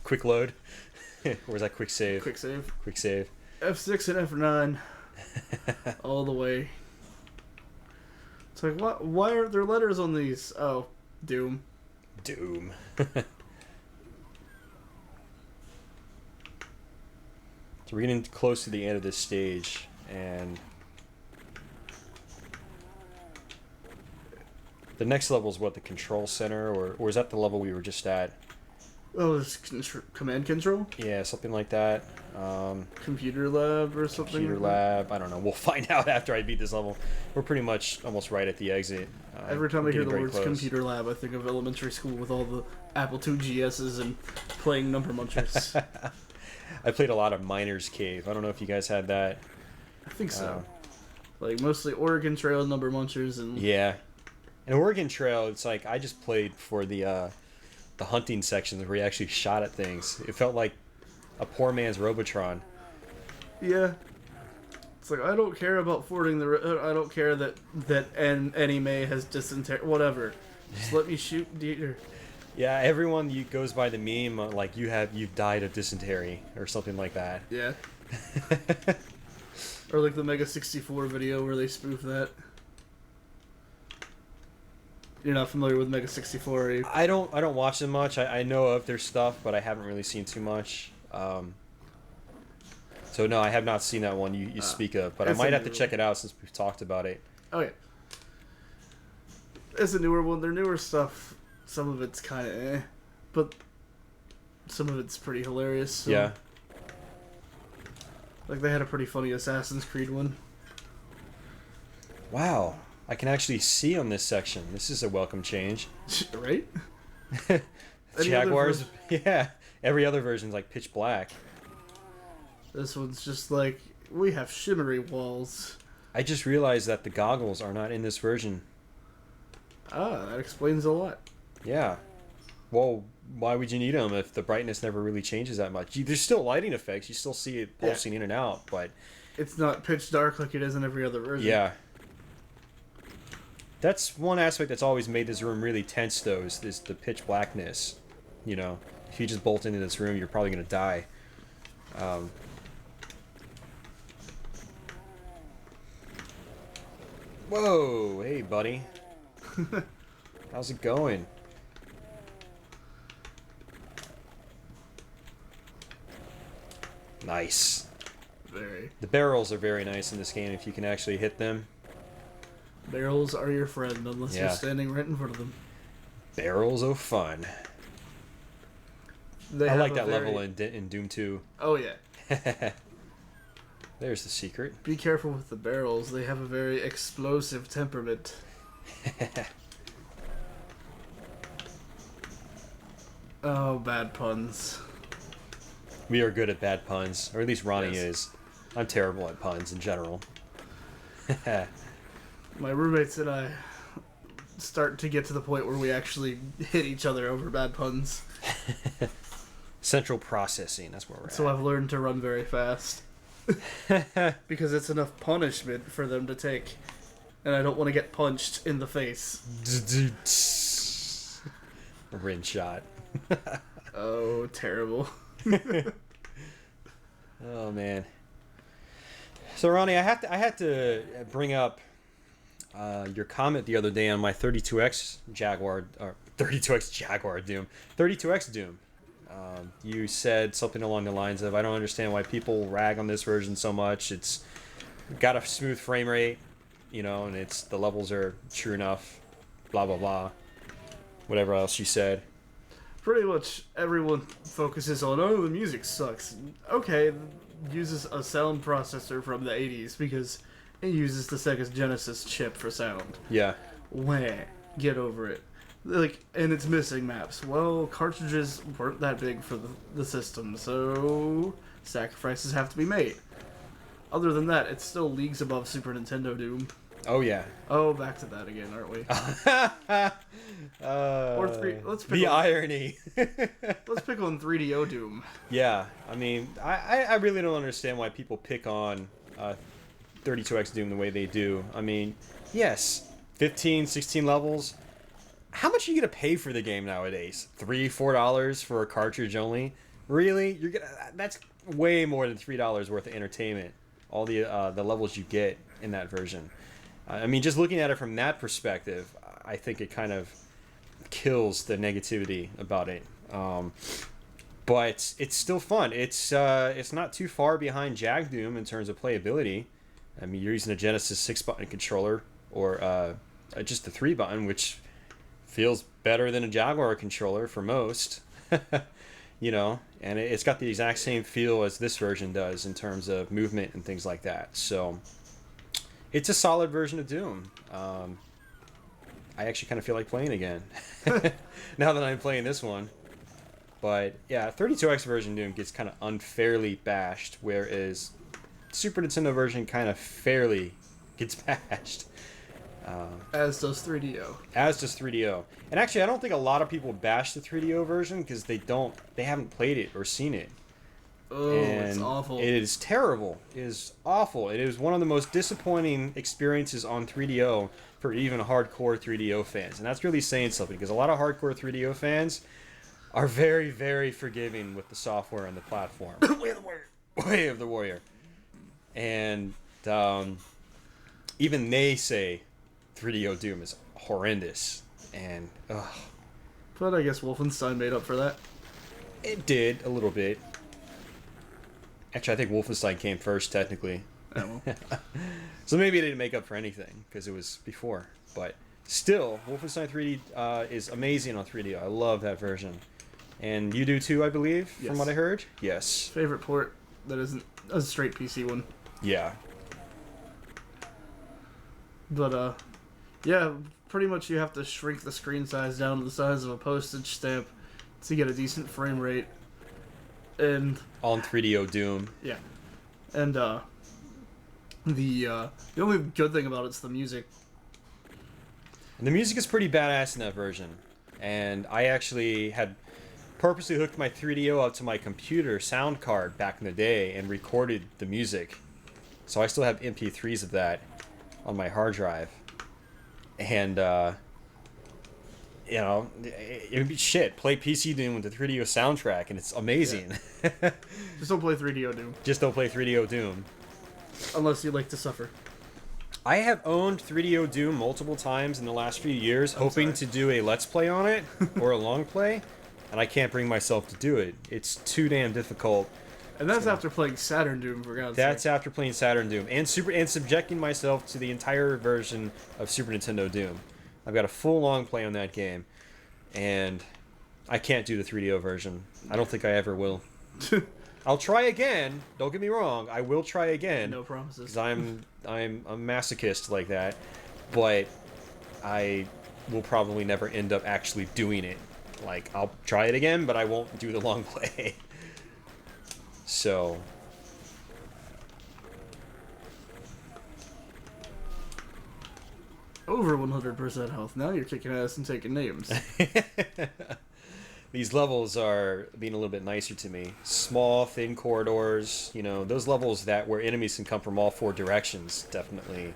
Quick load? Or was that quick save? Quick save. Quick save. F6 and F9. All the way. It's like, what? Why aren't there letters on these? Oh, Doom. Doom. So we're getting close to the end of this stage, and the next level is what, the control center, or is that the level we were just at? Oh, it's command control? Yeah, something like that. Computer lab or something? Computer lab, I don't know. We'll find out after I beat this level. We're pretty much almost right at the exit. Every time I hear the words close. computer lab, I think of elementary school with all the Apple II GSs and playing number munchers. I played a lot of Miner's Cave. I don't know if you guys had that. I think so. Like, mostly Oregon Trail number munchers and... Yeah. In Oregon Trail, it's like, I just played for the hunting sections where you actually shot at things. It felt like a poor man's Robotron. Yeah. It's like, I don't care about fording the... I don't care that anime has dysentery... Whatever. Just let me shoot deer. Yeah, everyone goes by the meme, like, you've died of dysentery, or something like that. Yeah. Or like the Mega 64 video where they spoof that. You're not familiar with Mega 64, are you? I don't watch them much. I know of their stuff, but I haven't really seen too much. So no, I have not seen that one you speak of, but I might have to check it out since we've talked about it. Oh yeah. It's a newer one. Their newer stuff, some of it's kind of but some of it's pretty hilarious. So. Yeah. Like, they had a pretty funny Assassin's Creed one. Wow. I can actually see on this section. This is a welcome change. Right? Jaguars, yeah. Every other version's like pitch black. This one's just like, we have shimmery walls. I just realized that the goggles are not in this version. Ah, that explains a lot. Yeah. Well, why would you need them if the brightness never really changes that much? There's still lighting effects. You still see it pulsing in and out, but... It's not pitch dark like it is in every other version. Yeah. That's one aspect that's always made this room really tense, though, is the pitch blackness. You know, if you just bolt into this room, you're probably going to die. Whoa, hey, buddy. How's it going? Nice. Very. The barrels are very nice in this game if you can actually hit them. Barrels are your friend unless you're standing right in front of them. Barrels of fun. I like that level in Doom 2. Oh, yeah. There's the secret. Be careful with the barrels. They have a very explosive temperament. Oh, bad puns. We are good at bad puns, or at least Ronnie is. I'm terrible at puns in general. My roommates and I start to get to the point where we actually hit each other over bad puns. Central processing, that's where we're at. So I've learned to run very fast. Because it's enough punishment for them to take. And I don't want to get punched in the face. Rin shot. Oh, terrible. Oh, man. So, Ronnie, I had to bring up your comment the other day on my 32X Jaguar, or 32X Jaguar Doom. 32X Doom. You said something along the lines of, I don't understand why people rag on this version so much. It's got a smooth frame rate, you know, and the levels are true enough, blah, blah, blah. Whatever else you said. Pretty much everyone focuses on, oh, the music sucks. Okay, uses a sound processor from the 80s because it uses the Sega Genesis chip for sound. Yeah. Wah. Get over it. Like, and it's missing maps. Well, cartridges weren't that big for the system, so sacrifices have to be made. Other than that, it's still leagues above Super Nintendo Doom. Oh, yeah. Oh, back to that again, aren't we? Let's pick the on, irony. let's pick on 3DO Doom. Yeah, I mean, I really don't understand why people pick on 32X Doom the way they do. I mean, yes, 15, 16 levels. How much are you gonna pay for the game nowadays? $3, $4 for a cartridge only? Really? That's way more than $3 worth of entertainment. All the levels you get in that version. I mean, just looking at it from that perspective, I think it kind of kills the negativity about it. But it's still fun. It's not too far behind Jag Doom in terms of playability. I mean, you're using a Genesis 6-button controller or just the 3-button, which feels better than a Jaguar controller for most. You know, and it's got the exact same feel as this version does in terms of movement and things like that. So it's a solid version of Doom. I actually kind of feel like playing again now that I'm playing this one. But yeah, 32X version Doom gets kind of unfairly bashed, whereas Super Nintendo version kind of fairly gets bashed. As does 3DO. As does 3DO. And actually, I don't think a lot of people bash the 3DO version because they haven't played it or seen it. Oh, and it's awful. It is terrible. It is awful. It is one of the most disappointing experiences on 3DO for even hardcore 3DO fans. And that's really saying something because a lot of hardcore 3DO fans are very, very forgiving with the software and the platform. Way of the Warrior. Way of the Warrior. And even they say 3DO Doom is horrendous. And, ugh. But I guess Wolfenstein made up for that. It did, a little bit. Actually, I think Wolfenstein came first, technically. Oh, well. So maybe it didn't make up for anything, because it was before. But still, Wolfenstein 3D is amazing on 3D. I love that version. And you do too, I believe, Yes. from what I heard? Yes. Favorite port that isn't a straight PC one. Yeah. But, Yeah, pretty much you have to shrink the screen size down to the size of a postage stamp to get a decent frame rate. And On 3DO Doom. yeah, and the only good thing about it's the music. And the music is pretty badass in that version. And I actually had purposely hooked my 3DO up to my computer sound card back in the day and recorded the music. So I still have MP3s of that on my hard drive. And, you know, it would be shit. Play PC Doom with the 3DO soundtrack, and it's amazing. Yeah. Just don't play 3DO Doom. Just don't play 3DO Doom. Unless you like to suffer. I have owned 3DO Doom multiple times in the last few years, hoping to do a Let's Play on it, or a long play, and I can't bring myself to do it. It's too damn difficult. And that's after playing Saturn Doom, for God's sake. That's after playing Saturn Doom, and subjecting myself to the entire version of Super Nintendo Doom. I've got a full long play on that game, and I can't do the 3DO version. I don't think I ever will. I'll try again. Don't get me wrong. I will try again. No promises. Because I'm a masochist like that, but I will probably never end up actually doing it. Like, I'll try it again, but I won't do the long play. So over 100% health. Now you're kicking ass and taking names. these levels are being a little bit nicer to me. Small, thin corridors, you know, those levels where enemies can come from all four directions, definitely.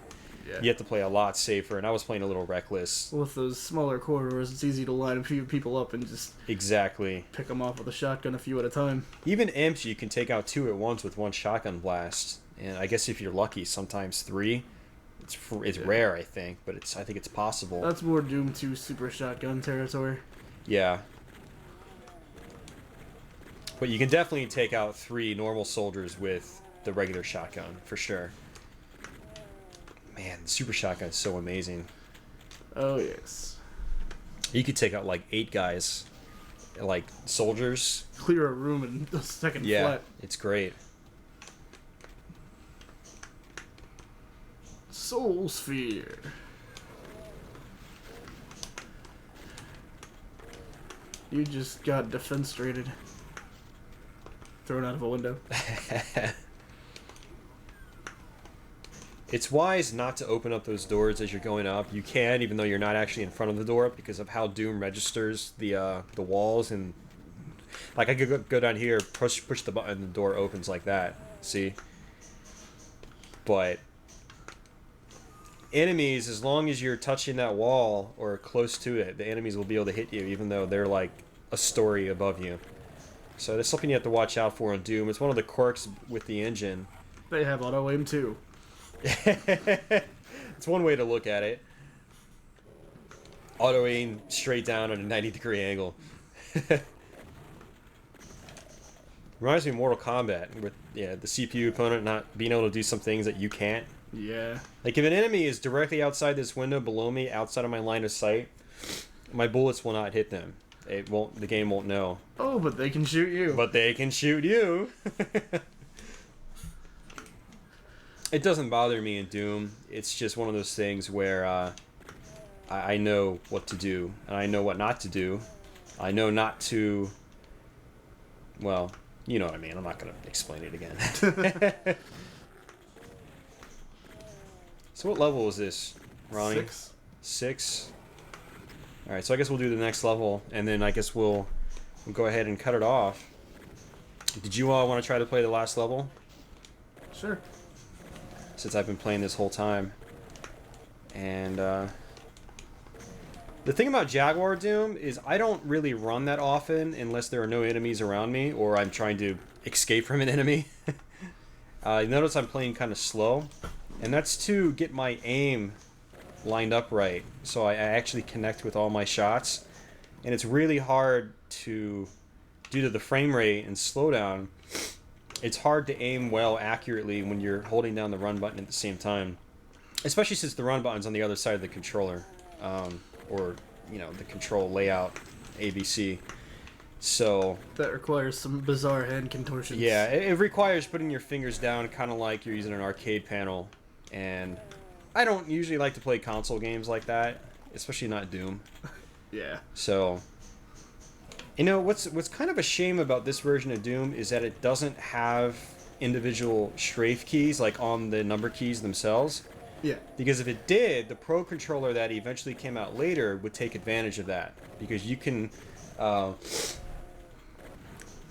Yeah. You have to play a lot safer, and I was playing a little reckless. With those smaller corridors, it's easy to line a few people up and just pick them off with a shotgun a few at a time. Even imps, you can take out 2 at once with 1 shotgun blast, and I guess if you're lucky, sometimes 3. It's rare, I think, but I think it's possible. That's more Doom 2 super shotgun territory. Yeah. But you can definitely take out 3 normal soldiers with the regular shotgun, for sure. Man, the super shotgun is so amazing. Oh, yes. You could take out like 8 guys, like soldiers. Clear a room in a second flat. Yeah, it's great. Soul Sphere. You just got defenstrated. Thrown out of a window. It's wise not to open up those doors as you're going up. You can, even though you're not actually in front of the door, because of how Doom registers the walls. And like I could go down here, push the button, and the door opens like that. See? But enemies, as long as you're touching that wall or close to it, the enemies will be able to hit you, even though they're like a story above you. So that's something you have to watch out for in Doom. It's one of the quirks with the engine. They have auto aim too. It's one way to look at it. Auto aim straight down at a 90-degree angle. Reminds me of Mortal Kombat with the CPU opponent not being able to do some things that you can't. Yeah. Like if an enemy is directly outside this window below me, outside of my line of sight, my bullets will not hit them. The game won't know. Oh, but they can shoot you. But they can shoot you. It doesn't bother me in Doom. It's just one of those things where I know what to do, and I know what not to do. I know not to... Well, you know what I mean. I'm not going to explain it again. So what level is this, Ronnie? 6. 6? Alright, so I guess we'll do the next level, and then I guess we'll go ahead and cut it off. Did you all want to try to play the last level? Sure. Since I've been playing this whole time. And the thing about Jaguar Doom is I don't really run that often unless there are no enemies around me or I'm trying to escape from an enemy. You notice I'm playing kind of slow, and that's to get my aim lined up right, so I actually connect with all my shots. And it's really hard to, due to the frame rate and slowdown, it's hard to aim well accurately when you're holding down the run button at the same time, especially since the run button's on the other side of the controller, or the control layout ABC. So that requires some bizarre hand contortions. Yeah, it requires putting your fingers down, kind of like you're using an arcade panel, and I don't usually like to play console games like that, especially not Doom. Yeah. So, you know, what's kind of a shame about this version of Doom is that it doesn't have individual strafe keys like on the number keys themselves. Yeah. Because if it did, the Pro controller that eventually came out later would take advantage of that. Because you can, the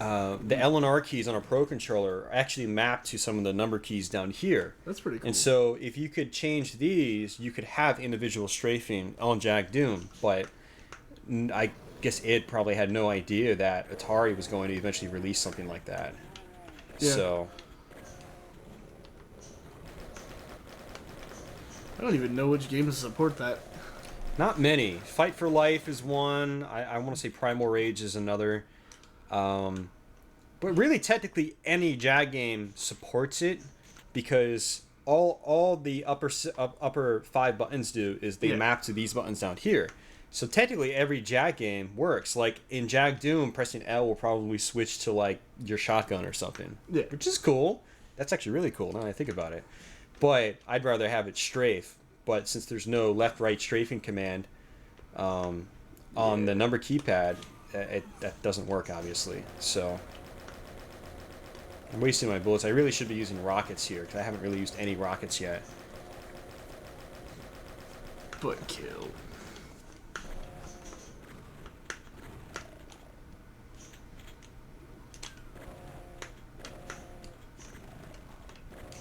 L and R keys on a Pro controller are actually mapped to some of the number keys down here. That's pretty cool. And so if you could change these, you could have individual strafing on Jag Doom. But I guess it probably had no idea that Atari was going to eventually release something like that. Yeah. So I don't even know which games support that. not many. Fight for Life is one. I want to say Primal Rage is another. But really, technically, any Jag game supports it because all the upper 5 buttons do is they map to these buttons down here. So technically, every Jag game works. Like in Jag Doom, pressing L will probably switch to like your shotgun or something, which is cool. That's actually really cool now that I think about it. But I'd rather have it strafe. But since there's no left-right strafing command on the number keypad, that doesn't work, obviously. So I'm wasting my bullets. I really should be using rockets here, because I haven't really used any rockets yet. But kill.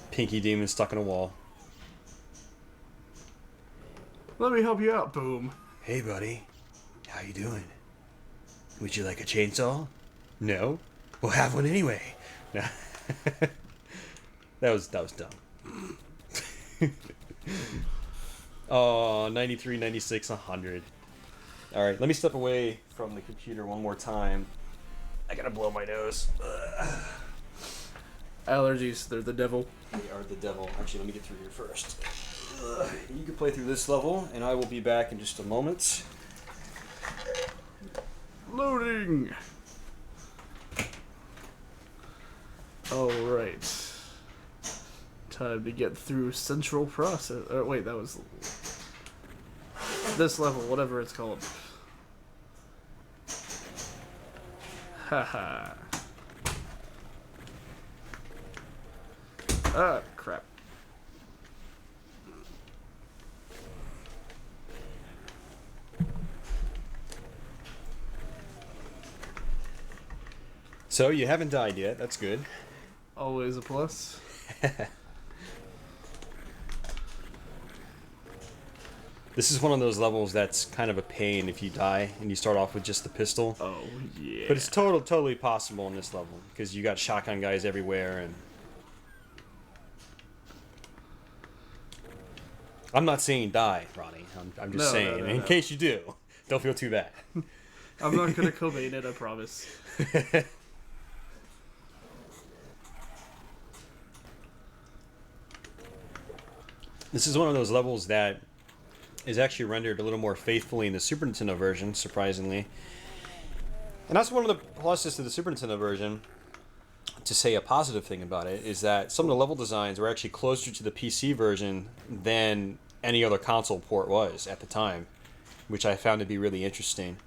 Pinky Demon stuck in a wall. Let me help you out, boom. Hey, buddy. How you doing? Would you like a chainsaw? No? We'll have one anyway. No. that was dumb. Oh, 93, 96, 100. Alright, let me step away from the computer one more time. I gotta blow my nose. Ugh. Allergies, they're the devil. They are the devil. Actually, let me get through here first. You can play through this level, and I will be back in just a moment. Loading! Alright. Time to get through central process. Wait, that was this level, whatever it's called. Haha. Ah, crap. So, you haven't died yet. That's good. Always a plus. This is one of those levels that's kind of a pain if you die and you start off with just the pistol. Oh, yeah. But it's totally possible in this level because you got shotgun guys everywhere and... I'm not saying die, Ronnie. I'm just saying, in case you do, don't feel too bad. I'm not gonna Cobain it, I promise. This is one of those levels that is actually rendered a little more faithfully in the Super Nintendo version, surprisingly. And that's one of the pluses to the Super Nintendo version, to say a positive thing about it, is that some of the level designs were actually closer to the PC version than any other console port was at the time, which I found to be really interesting.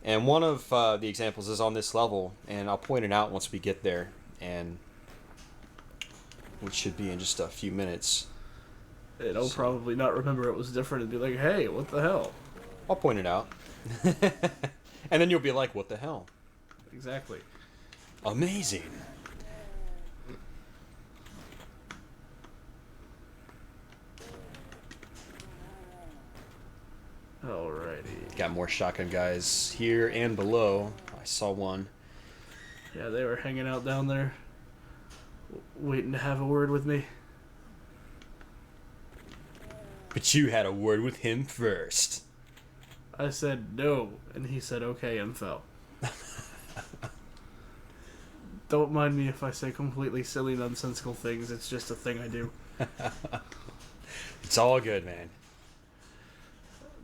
And one of the examples is on this level, and I'll point it out once we get there, and which should be in just a few minutes. It'll probably not remember it was different and be like, hey, what the hell? I'll point it out. And then you'll be like, what the hell? Exactly. Amazing. Alrighty. Got more shotgun guys here and below. I saw one. Yeah, they were hanging out down there, waiting to have a word with me. But you had a word with him first. I said no, and he said okay and fell. Don't mind me if I say completely silly, nonsensical things. It's just a thing I do. It's all good, man.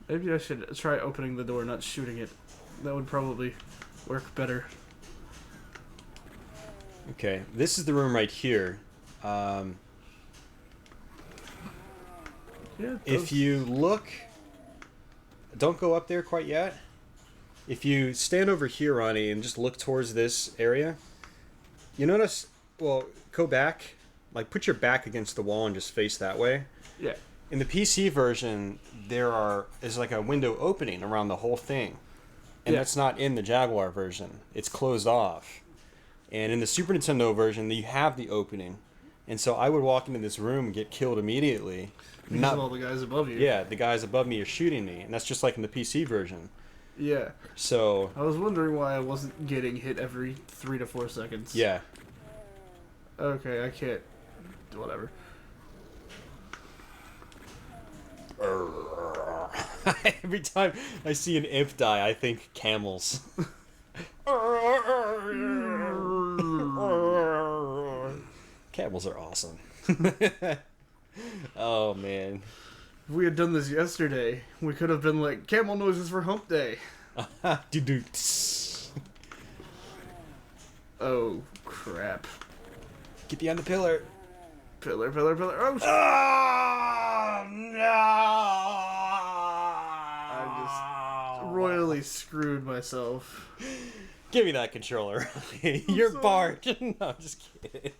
Maybe I should try opening the door, not shooting it. That would probably work better. Okay, this is the room right here. Yeah, it If does. you look, don't go up there quite yet. If you stand over here, Ronnie, and just look towards this area, you notice, well, go back, like put your back against the wall and just face that way. Yeah. In the PC version, is like a window opening around the whole thing. And Yeah. that's not in the Jaguar version. It's closed off. And in the Super Nintendo version, you have the opening. And so I would walk into this room and get killed immediately. Because of all the guys above you. Yeah, the guys above me are shooting me. And that's just like in the PC version. Yeah. So, I was wondering why I wasn't getting hit every 3 to 4 seconds. yeah. Okay, I can't. Whatever. Every time I see an imp die, I think camels. Camels are awesome. Oh, man. If we had done this yesterday, we could have been like, camel noises for hump day. Do-do. Oh, crap. Get behind the pillar. Pillar, pillar, pillar. Oh, shit. Oh, no! I just royally screwed myself. Give me that controller. You're sorry. barred. No, I'm just kidding.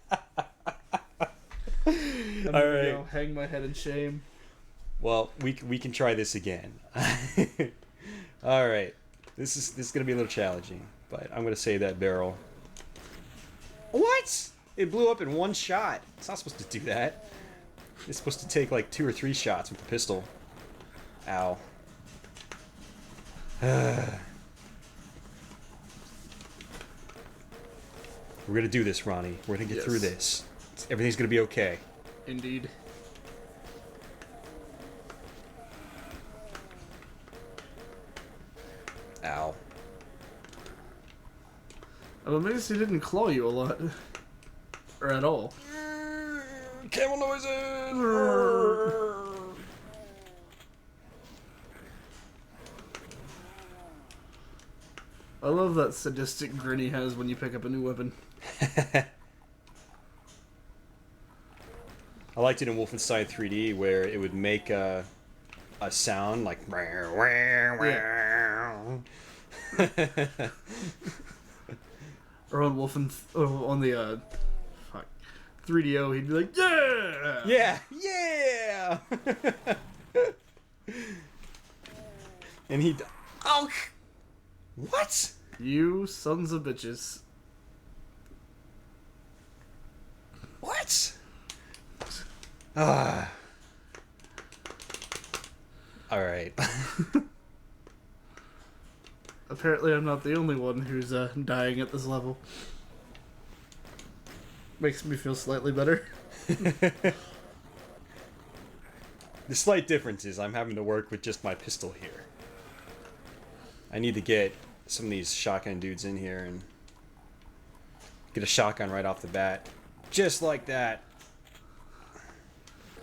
I'm All gonna right. go hang my head in shame. Well, we can try this again. All right. This is gonna be a little challenging, but I'm gonna save that barrel. What? It blew up in one shot. It's not supposed to do that. It's supposed to take like 2 or 3 shots with the pistol. Ow. We're gonna do this, Ronnie. We're gonna get through this. Everything's gonna be okay. Indeed. Ow. I'm amazed he didn't claw you a lot. Or at all. Camel noises! I love that sadistic grin he has when you pick up a new weapon. I liked it in Wolfenstein 3D where it would make a sound like. Or on on the fuck 3DO, he'd be like, yeah, Yeah! And he. Oh! What? You sons of bitches. What? Ah. Alright. Apparently, I'm not the only one who's dying at this level. Makes me feel slightly better. The slight difference is I'm having to work with just my pistol here. I need to get some of these shotgun dudes in here and get a shotgun right off the bat. Just like that.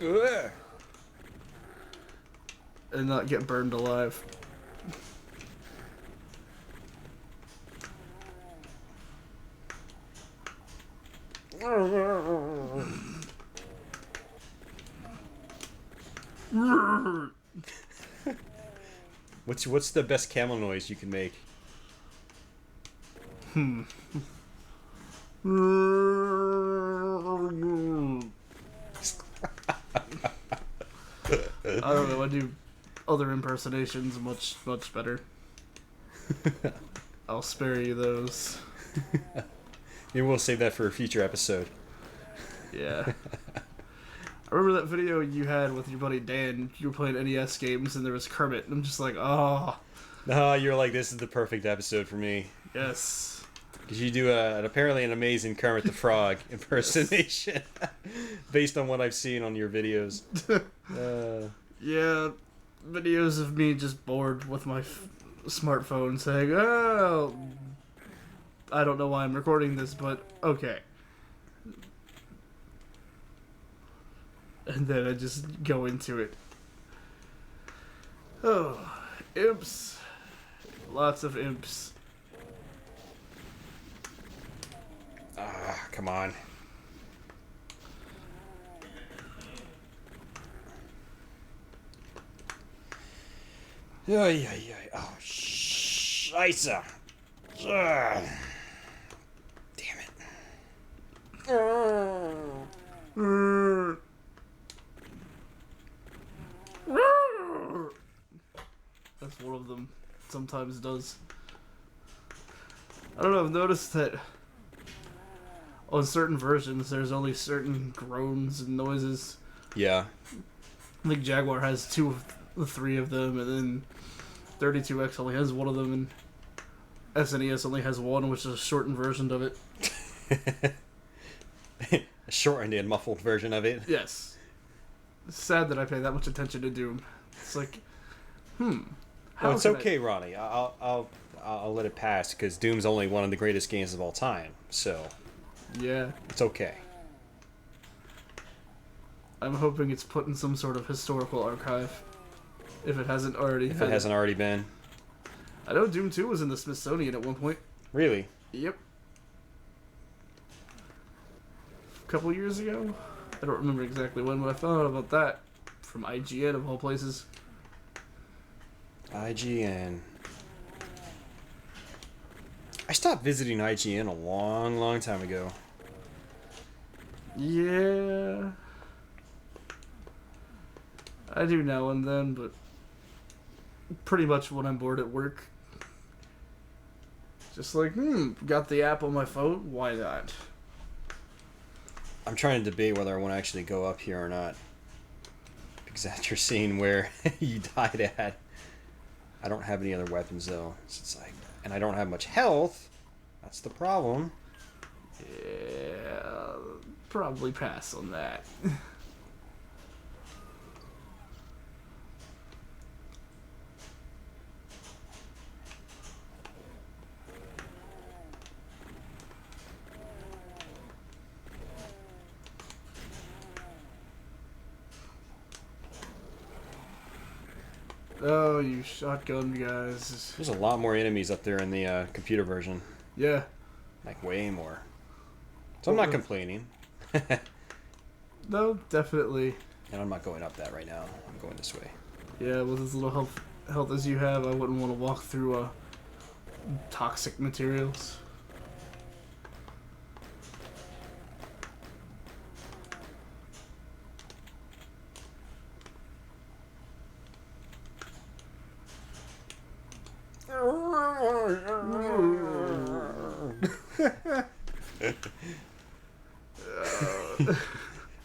Ugh. And not get burned alive. What's the best camel noise you can make? I don't know, I do other impersonations much better. I'll spare you those. Maybe we'll save that for a future episode. Yeah. I remember that video you had with your buddy Dan. You were playing NES games and there was Kermit, and I'm just like, oh, Oh, you're like, this is the perfect episode for me. yes. Because you do apparently an amazing Kermit the Frog impersonation based on what I've seen on your videos. Yeah, videos of me just bored with my smartphone saying, oh, I don't know why I'm recording this, but okay. And then I just go into it. Oh, imps. Lots of imps. Ah, come on. Yeah, yeah, yeah. Oh, Scheisse. Ugh. Damn it. That's one of them. Sometimes does. I don't know. I've noticed that on certain versions, there's only certain groans and noises. Yeah. I think Jaguar has two of the three of them, and then 32X only has one of them, and SNES only has one, which is a shortened version of it. A shortened and muffled version of it. Yes. It's sad that I pay that much attention to Doom. It's like, Well, it's okay, Ronnie. I'll let it pass because Doom's only one of the greatest games of all time. So yeah. it's okay. I'm hoping it's put in some sort of historical archive. If it hasn't already. If it hasn't already been. I know Doom 2 was in the Smithsonian at one point. Really? Yep. A couple years ago? I don't remember exactly when, but I found out about that from IGN of all places. IGN. I stopped visiting IGN a long, long time ago. Yeah. I do now and then, but pretty much when I'm bored at work. Just like, got the app on my phone, why not? I'm trying to debate whether I want to actually go up here or not. Because after seeing where you died at, I don't have any other weapons though. So it's like, and I don't have much health. That's the problem. Yeah, probably pass on that. Oh, you shotgun guys. There's a lot more enemies up there in the computer version. Yeah. Like, way more. So I'm not complaining. No, definitely. And I'm not going up that right now. I'm going this way. Yeah, with as little health as you have, I wouldn't want to walk through toxic materials.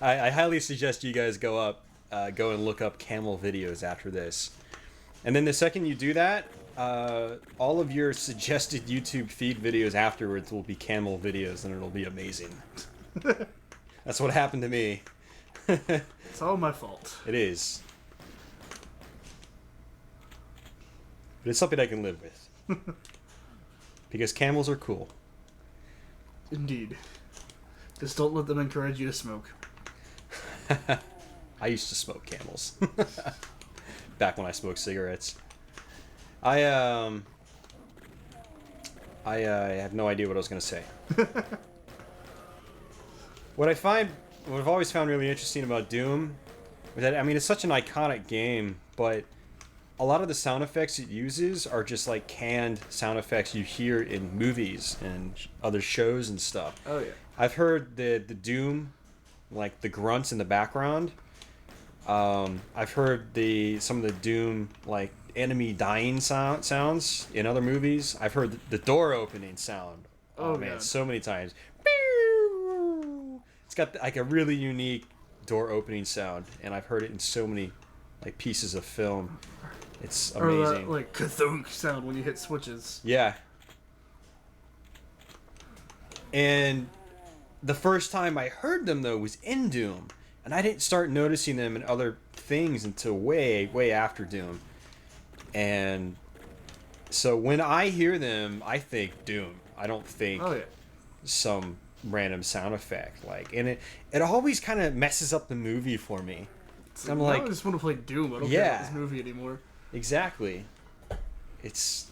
I highly suggest you guys go and look up camel videos after this. And then the second you do that, all of your suggested YouTube feed videos afterwards will be camel videos, and it'll be amazing. That's what happened to me. It's all my fault. It is. But it's something I can live with. Because camels are cool. Indeed. Just don't let them encourage you to smoke. I used to smoke camels. Back when I smoked cigarettes. I have no idea what I was going to say. What I've always found really interesting about Doom is that, I mean, it's such an iconic game, but a lot of the sound effects it uses are just like canned sound effects you hear in movies and other shows and stuff. Oh yeah. I've heard the Doom, like the grunts in the background. I've heard some of the Doom like enemy dying sounds in other movies. I've heard the door opening sound. Oh man, God. so many times. It's got like a really unique door opening sound, and I've heard it in so many like pieces of film. It's amazing. Or that like kathunk sound when you hit switches. Yeah. And the first time I heard them though was in Doom, and I didn't start noticing them in other things until way, way after Doom. And so when I hear them, I think Doom. I don't think some random sound effect. Like, and it always kind of messes up the movie for me. I'm like, I just want to play Doom. I don't care about this movie anymore. Exactly. It's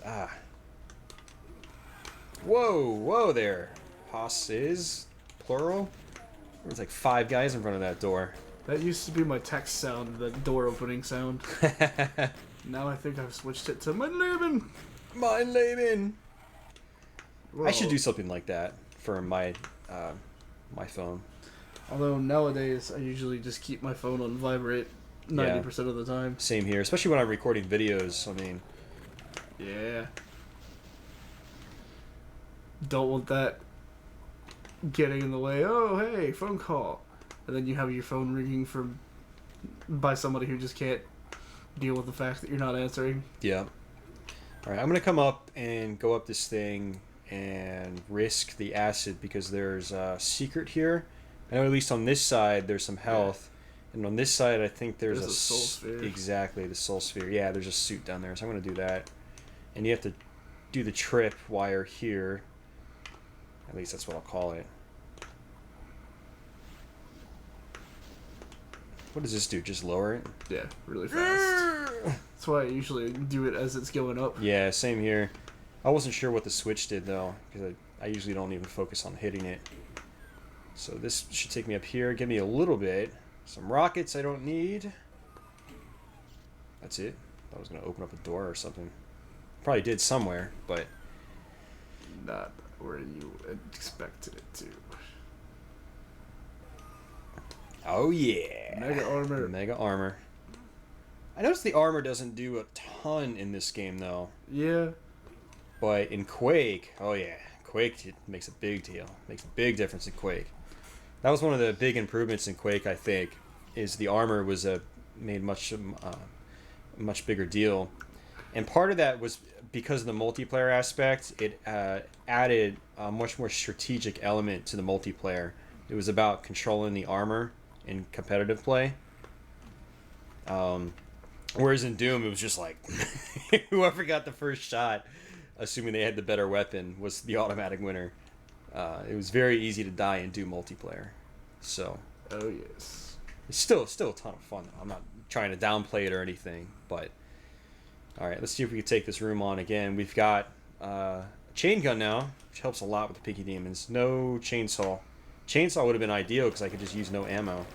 Whoa there. Hoss is plural. There's like 5 guys in front of that door. That used to be my text sound, the door opening sound. Now I think I've switched it to mein Leben. Mein Leben. Well, I should do something like that for my my phone. Although nowadays I usually just keep my phone on vibrate 90% of the time. Same here, especially when I'm recording videos. I mean, Yeah. Don't want that getting in the way. Oh, hey, phone call. And then you have your phone ringing by somebody who just can't deal with the fact that you're not answering. yeah. All right, I'm gonna come up and go up this thing and risk the acid because there's a secret here. I know at least on this side there's some health, and on this side I think there's a soul sphere. Exactly, the soul sphere. Yeah, there's a suit down there, so I'm gonna do that. And you have to do the trip wire here. At least that's what I'll call it. What does this do? Just lower it? Yeah, really fast. That's why I usually do it as it's going up. Yeah, same here. I wasn't sure what the switch did though, because I usually don't even focus on hitting it. So this should take me up here, give me a little bit. Some rockets I don't need. That's it. I was going to open up a door or something. Probably did somewhere, but... Not where you expected it to. Oh yeah! Mega armor. Mega armor. I noticed the armor doesn't do a ton in this game though. Yeah. But in Quake, oh yeah, Quake it makes a big deal. Makes a big difference in Quake. That was one of the big improvements in Quake, I think, is the armor was made much bigger deal. And part of that was because of the multiplayer aspect. It added a much more strategic element to the multiplayer. It was about controlling the armor in competitive play. Whereas in Doom, it was just like whoever got the first shot, assuming they had the better weapon, was the automatic winner. It was very easy to die in Doom multiplayer. So. Oh yes. It's still a ton of fun. I'm not trying to downplay it or anything, but. All right, let's see if we can take this room on again. We've got a chain gun now, which helps a lot with the Pinky Demons. No chainsaw. Chainsaw would have been ideal because I could just use no ammo.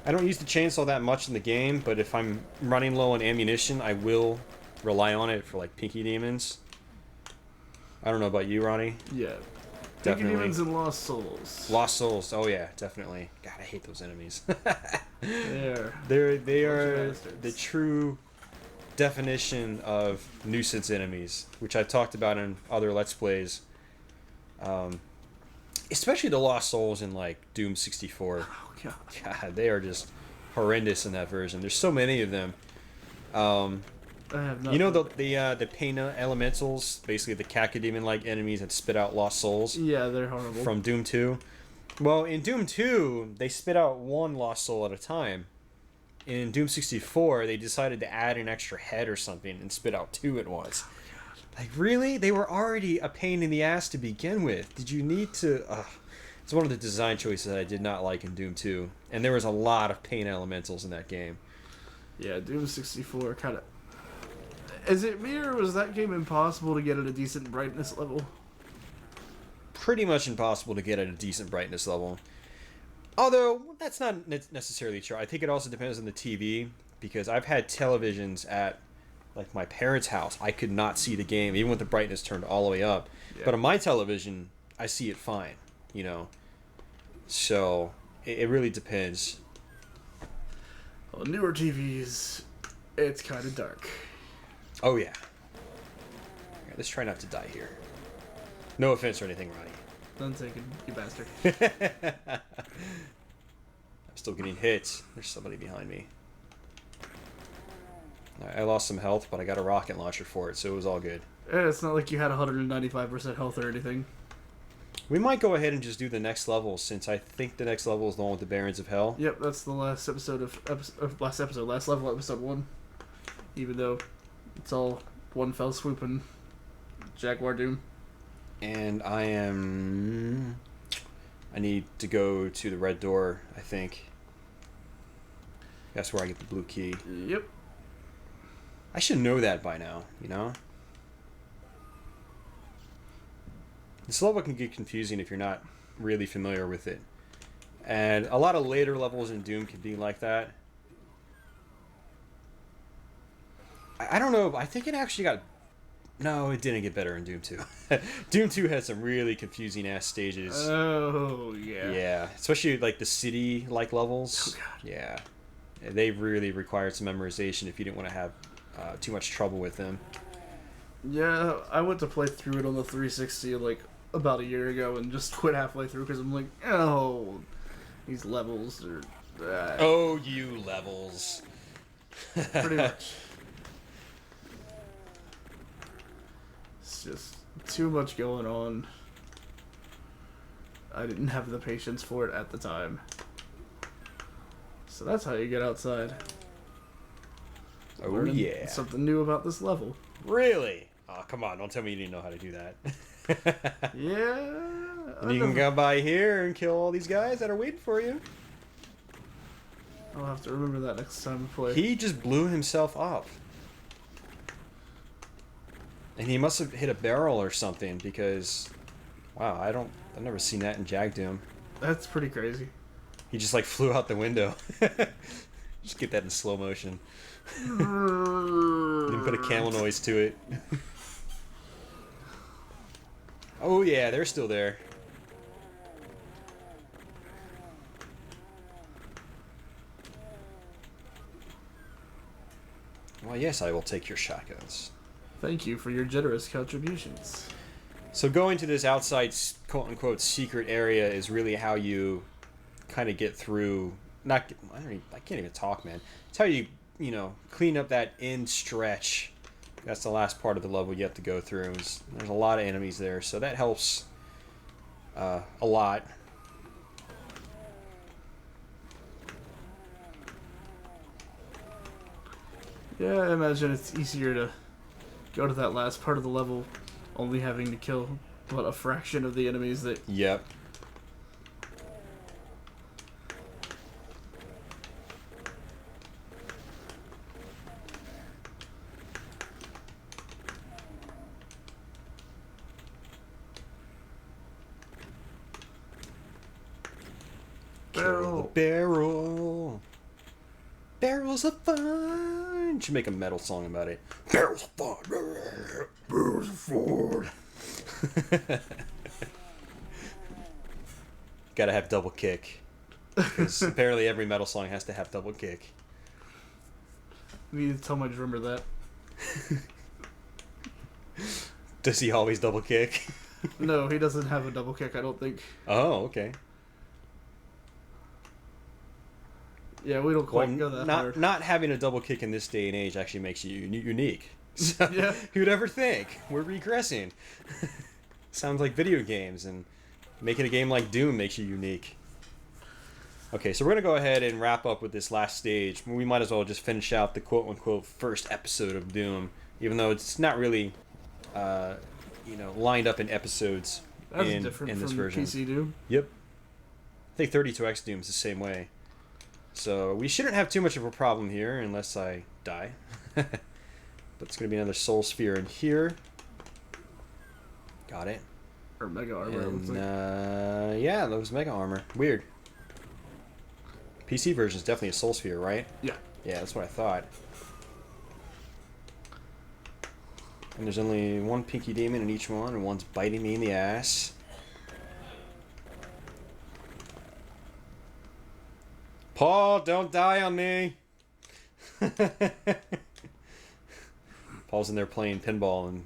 I don't use the chainsaw that much in the game, but if I'm running low on ammunition, I will rely on it for like Pinky Demons. I don't know about you, Ronnie. Yeah. Definitely. Pinky Demons and Lost Souls. Lost Souls. Oh yeah, definitely. God, I hate those enemies. They are the true definition of nuisance enemies, which I've talked about in other Let's Plays. Especially the Lost Souls in like Doom 64. Oh god. God, they are just horrendous in that version. There's so many of them. I have not. You know the pain elementals, basically the cacodemon-like enemies that spit out Lost Souls. Yeah, they're horrible. From Doom 2. Well, in Doom 2, they spit out one Lost Soul at a time. In Doom 64, they decided to add an extra head or something and spit out two at once. Like, really? They were already a pain in the ass to begin with. Did you need to... It's one of the design choices that I did not like in Doom 2. And there was a lot of pain elementals in that game. Yeah, Doom 64 kind of... Is it me, or was that game impossible to get at a decent brightness level? Pretty much impossible to get at a decent brightness level. Although, that's not necessarily true. I think it also depends on the TV, because I've had televisions at, like, my parents' house. I could not see the game, even with the brightness turned all the way up. Yeah. But on my television, I see it fine, you know. So, it really depends. Well, newer TVs, it's kind of dark. Oh, yeah. Right, let's try not to die here. No offense or anything, Ronnie. None taken, you bastard. I'm still getting hit. There's somebody behind me. I lost some health, but I got a rocket launcher for it, so it was all good. Yeah, it's not like you had 195% health or anything. We might go ahead and just do the next level, since I think the next level is the one with the Barons of Hell. Yep, that's the last episode last level, episode 1. Even though it's all one fell swoop and Jaguar Doom. And I need to go to the red door, I think. That's where I get the blue key. Yep. I should know that by now, you know? This level can get confusing if you're not really familiar with it. And a lot of later levels in Doom can be like that. I don't know. I think it actually got. No, it didn't get better in Doom 2. Doom 2 had some really confusing ass stages. Oh, yeah. Yeah, especially like the city like levels. Oh, God. Yeah, they really required some memorization if you didn't want to have too much trouble with them. Yeah, I went to play through it on the 360 like about a year ago and just quit halfway through because I'm like, oh, these levels are. Oh, you levels. Pretty much. It's just too much going on. I didn't have the patience for it at the time. So that's how you get outside. Oh, Learning yeah. something new about this level. Really? Oh, come on. Don't tell me you didn't know how to do that. Yeah. And you can go by here and kill all these guys that are waiting for you. I'll have to remember that next time I play. He just blew himself up. And he must have hit a barrel or something because, wow, I've never seen that in Jag Doom. That's pretty crazy. He just like flew out the window. Just get that in slow motion. Then put a camel noise to it. Oh yeah, they're still there. Well, yes, I will take your shotguns. Thank you for your generous contributions. So going to this outside quote-unquote secret area is really how you kind of get through... I can't even talk, man. It's how you clean up that end stretch. That's the last part of the level you have to go through. There's a lot of enemies there, so that helps a lot. Yeah, I imagine it's easier to go to that last part of the level only having to kill, what, a fraction of the enemies that... Yep. Barrel. Barrel. Barrels of fun. Should make a metal song about it. Barrels of fun. Barrels of fun. Gotta have double kick. Because apparently every metal song has to have double kick. I need to tell my drummer that. Does he always double kick? No, he doesn't have a double kick, I don't think. Oh, okay. Yeah, we don't quite go that hard. Not having a double kick in this day and age actually makes you unique. So, yeah. Who'd ever think? We're regressing. Sounds like video games, and making a game like Doom makes you unique. Okay, so we're going to go ahead and wrap up with this last stage. We might as well just finish out the quote-unquote first episode of Doom, even though it's not really, lined up in episodes in this version. PC Doom. Yep. I think 32X Doom's the same way. So we shouldn't have too much of a problem here unless I die. But it's going to be another soul sphere in here. Got it. Or Mega Armor. And, yeah, that was Mega Armor. Weird. PC version is definitely a soul sphere, right? Yeah. Yeah, that's what I thought. And there's only one Pinky Demon in each one, and one's biting me in the ass. Paul, don't die on me! Paul's in there playing pinball and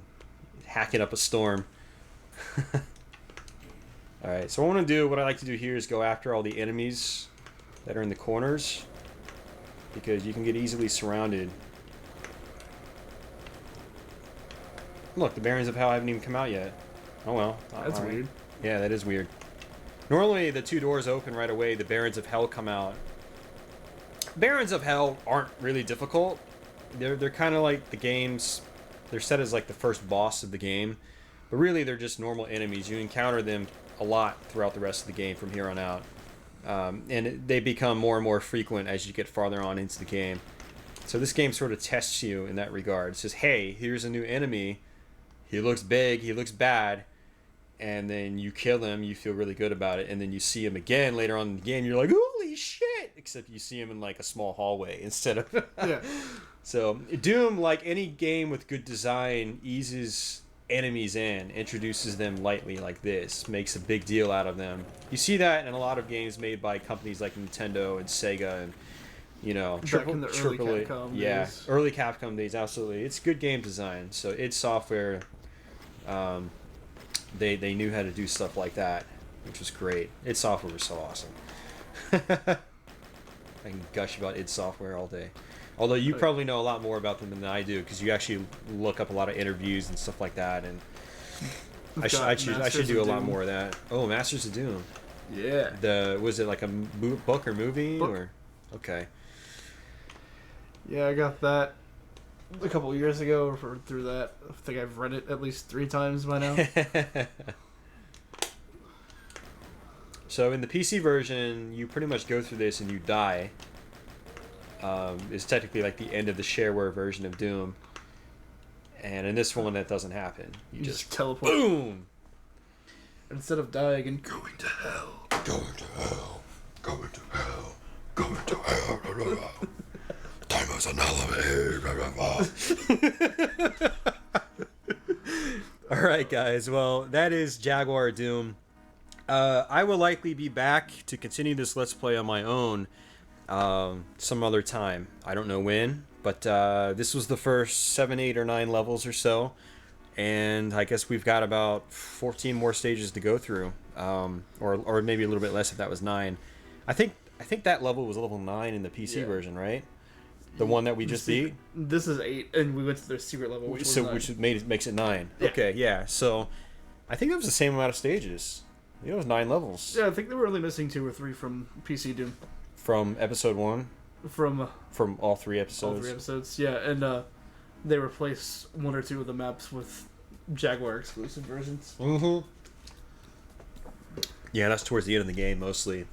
hacking up a storm. Alright, so what I like to do here is go after all the enemies that are in the corners, because you can get easily surrounded. Look, the Barons of Hell haven't even come out yet. Oh well. That's weird. Yeah, that is weird. Normally, the two doors open right away, the Barons of Hell come out. Barons of Hell aren't really difficult. They're kind of like the games. They're set as like the first boss of the game, but really they're just normal enemies. You encounter them a lot throughout the rest of the game from here on out, and they become more and more frequent as you get farther on into the game. So this game sort of tests you in that regard. It says, hey, here's a new enemy. He looks big. He looks bad. And then you kill him. You feel really good about it. And then you see him again later on in the game. You're like, holy shit! except you see him in like a small hallway instead of. Yeah. So Doom, like any game with good design, eases enemies in, introduces them lightly like this, makes a big deal out of them. You see that in a lot of games made by companies like Nintendo and Sega and, you know, Back in the early Capcom yeah, days. early Capcom days, absolutely. It's good game design. So id Software, they knew how to do stuff like that, which was great. id Software was so awesome. I can gush about id Software all day. Although you probably know a lot more about them than I do, because you actually look up a lot of interviews and stuff like that, and I should do a lot more of that. Oh, Masters of Doom. Yeah. Was it like a book or movie or? Okay. Yeah, I got that a couple years ago. Or through that, I think I've read it at least 3 times by now. So in the PC version, you pretty much go through this and you die. Is technically like the end of the shareware version of Doom. And in this one, that doesn't happen. You just teleport. Boom! Instead of dying and going to hell. Going to hell. Going to hell. Going to hell. Time was an elevator. Alright, guys. Well, that is Jaguar Doom. I will likely be back to continue this Let's Play on my own some other time. I don't know when, but this was the first 7, 8, or 9 levels or so, and I guess we've got about 14 more stages to go through, or maybe a little bit less if that was 9. I think that level was level 9 in the PC version, right? The one that we just beat. This is 8, and we went to the secret level, which makes it 9. Yeah. Okay, yeah. So I think that was the same amount of stages. It was 9 levels. Yeah, I think they were only missing 2 or 3 from PC Doom. From episode 1? From all 3 episodes? All 3 episodes, yeah. And they replaced 1 or 2 of the maps with Jaguar exclusive versions. Mm-hmm. Yeah, that's towards the end of the game, mostly.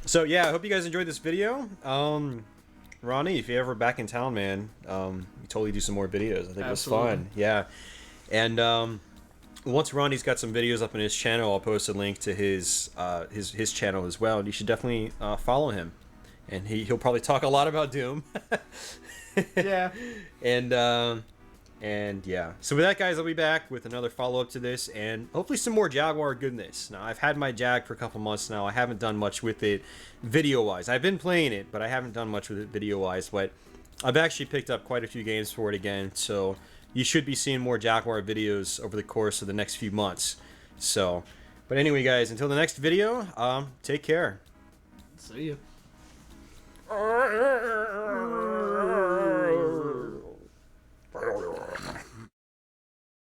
So, yeah, I hope you guys enjoyed this video. Ronny, if you're ever back in town, man, you totally do some more videos. I think it was fun. Yeah. And once Ronny's got some videos up on his channel, I'll post a link to his channel as well. And you should definitely follow him. And he'll probably talk a lot about Doom. Yeah. And yeah. So with that, guys, I'll be back with another follow-up to this and hopefully some more Jaguar goodness. Now, I've had my Jag for a couple months now. I haven't done much with it video-wise. I've been playing it, but I haven't done much with it video-wise. But I've actually picked up quite a few games for it again. So you should be seeing more Jaguar videos over the course of the next few months. So, but anyway, guys, until the next video, take care. See ya.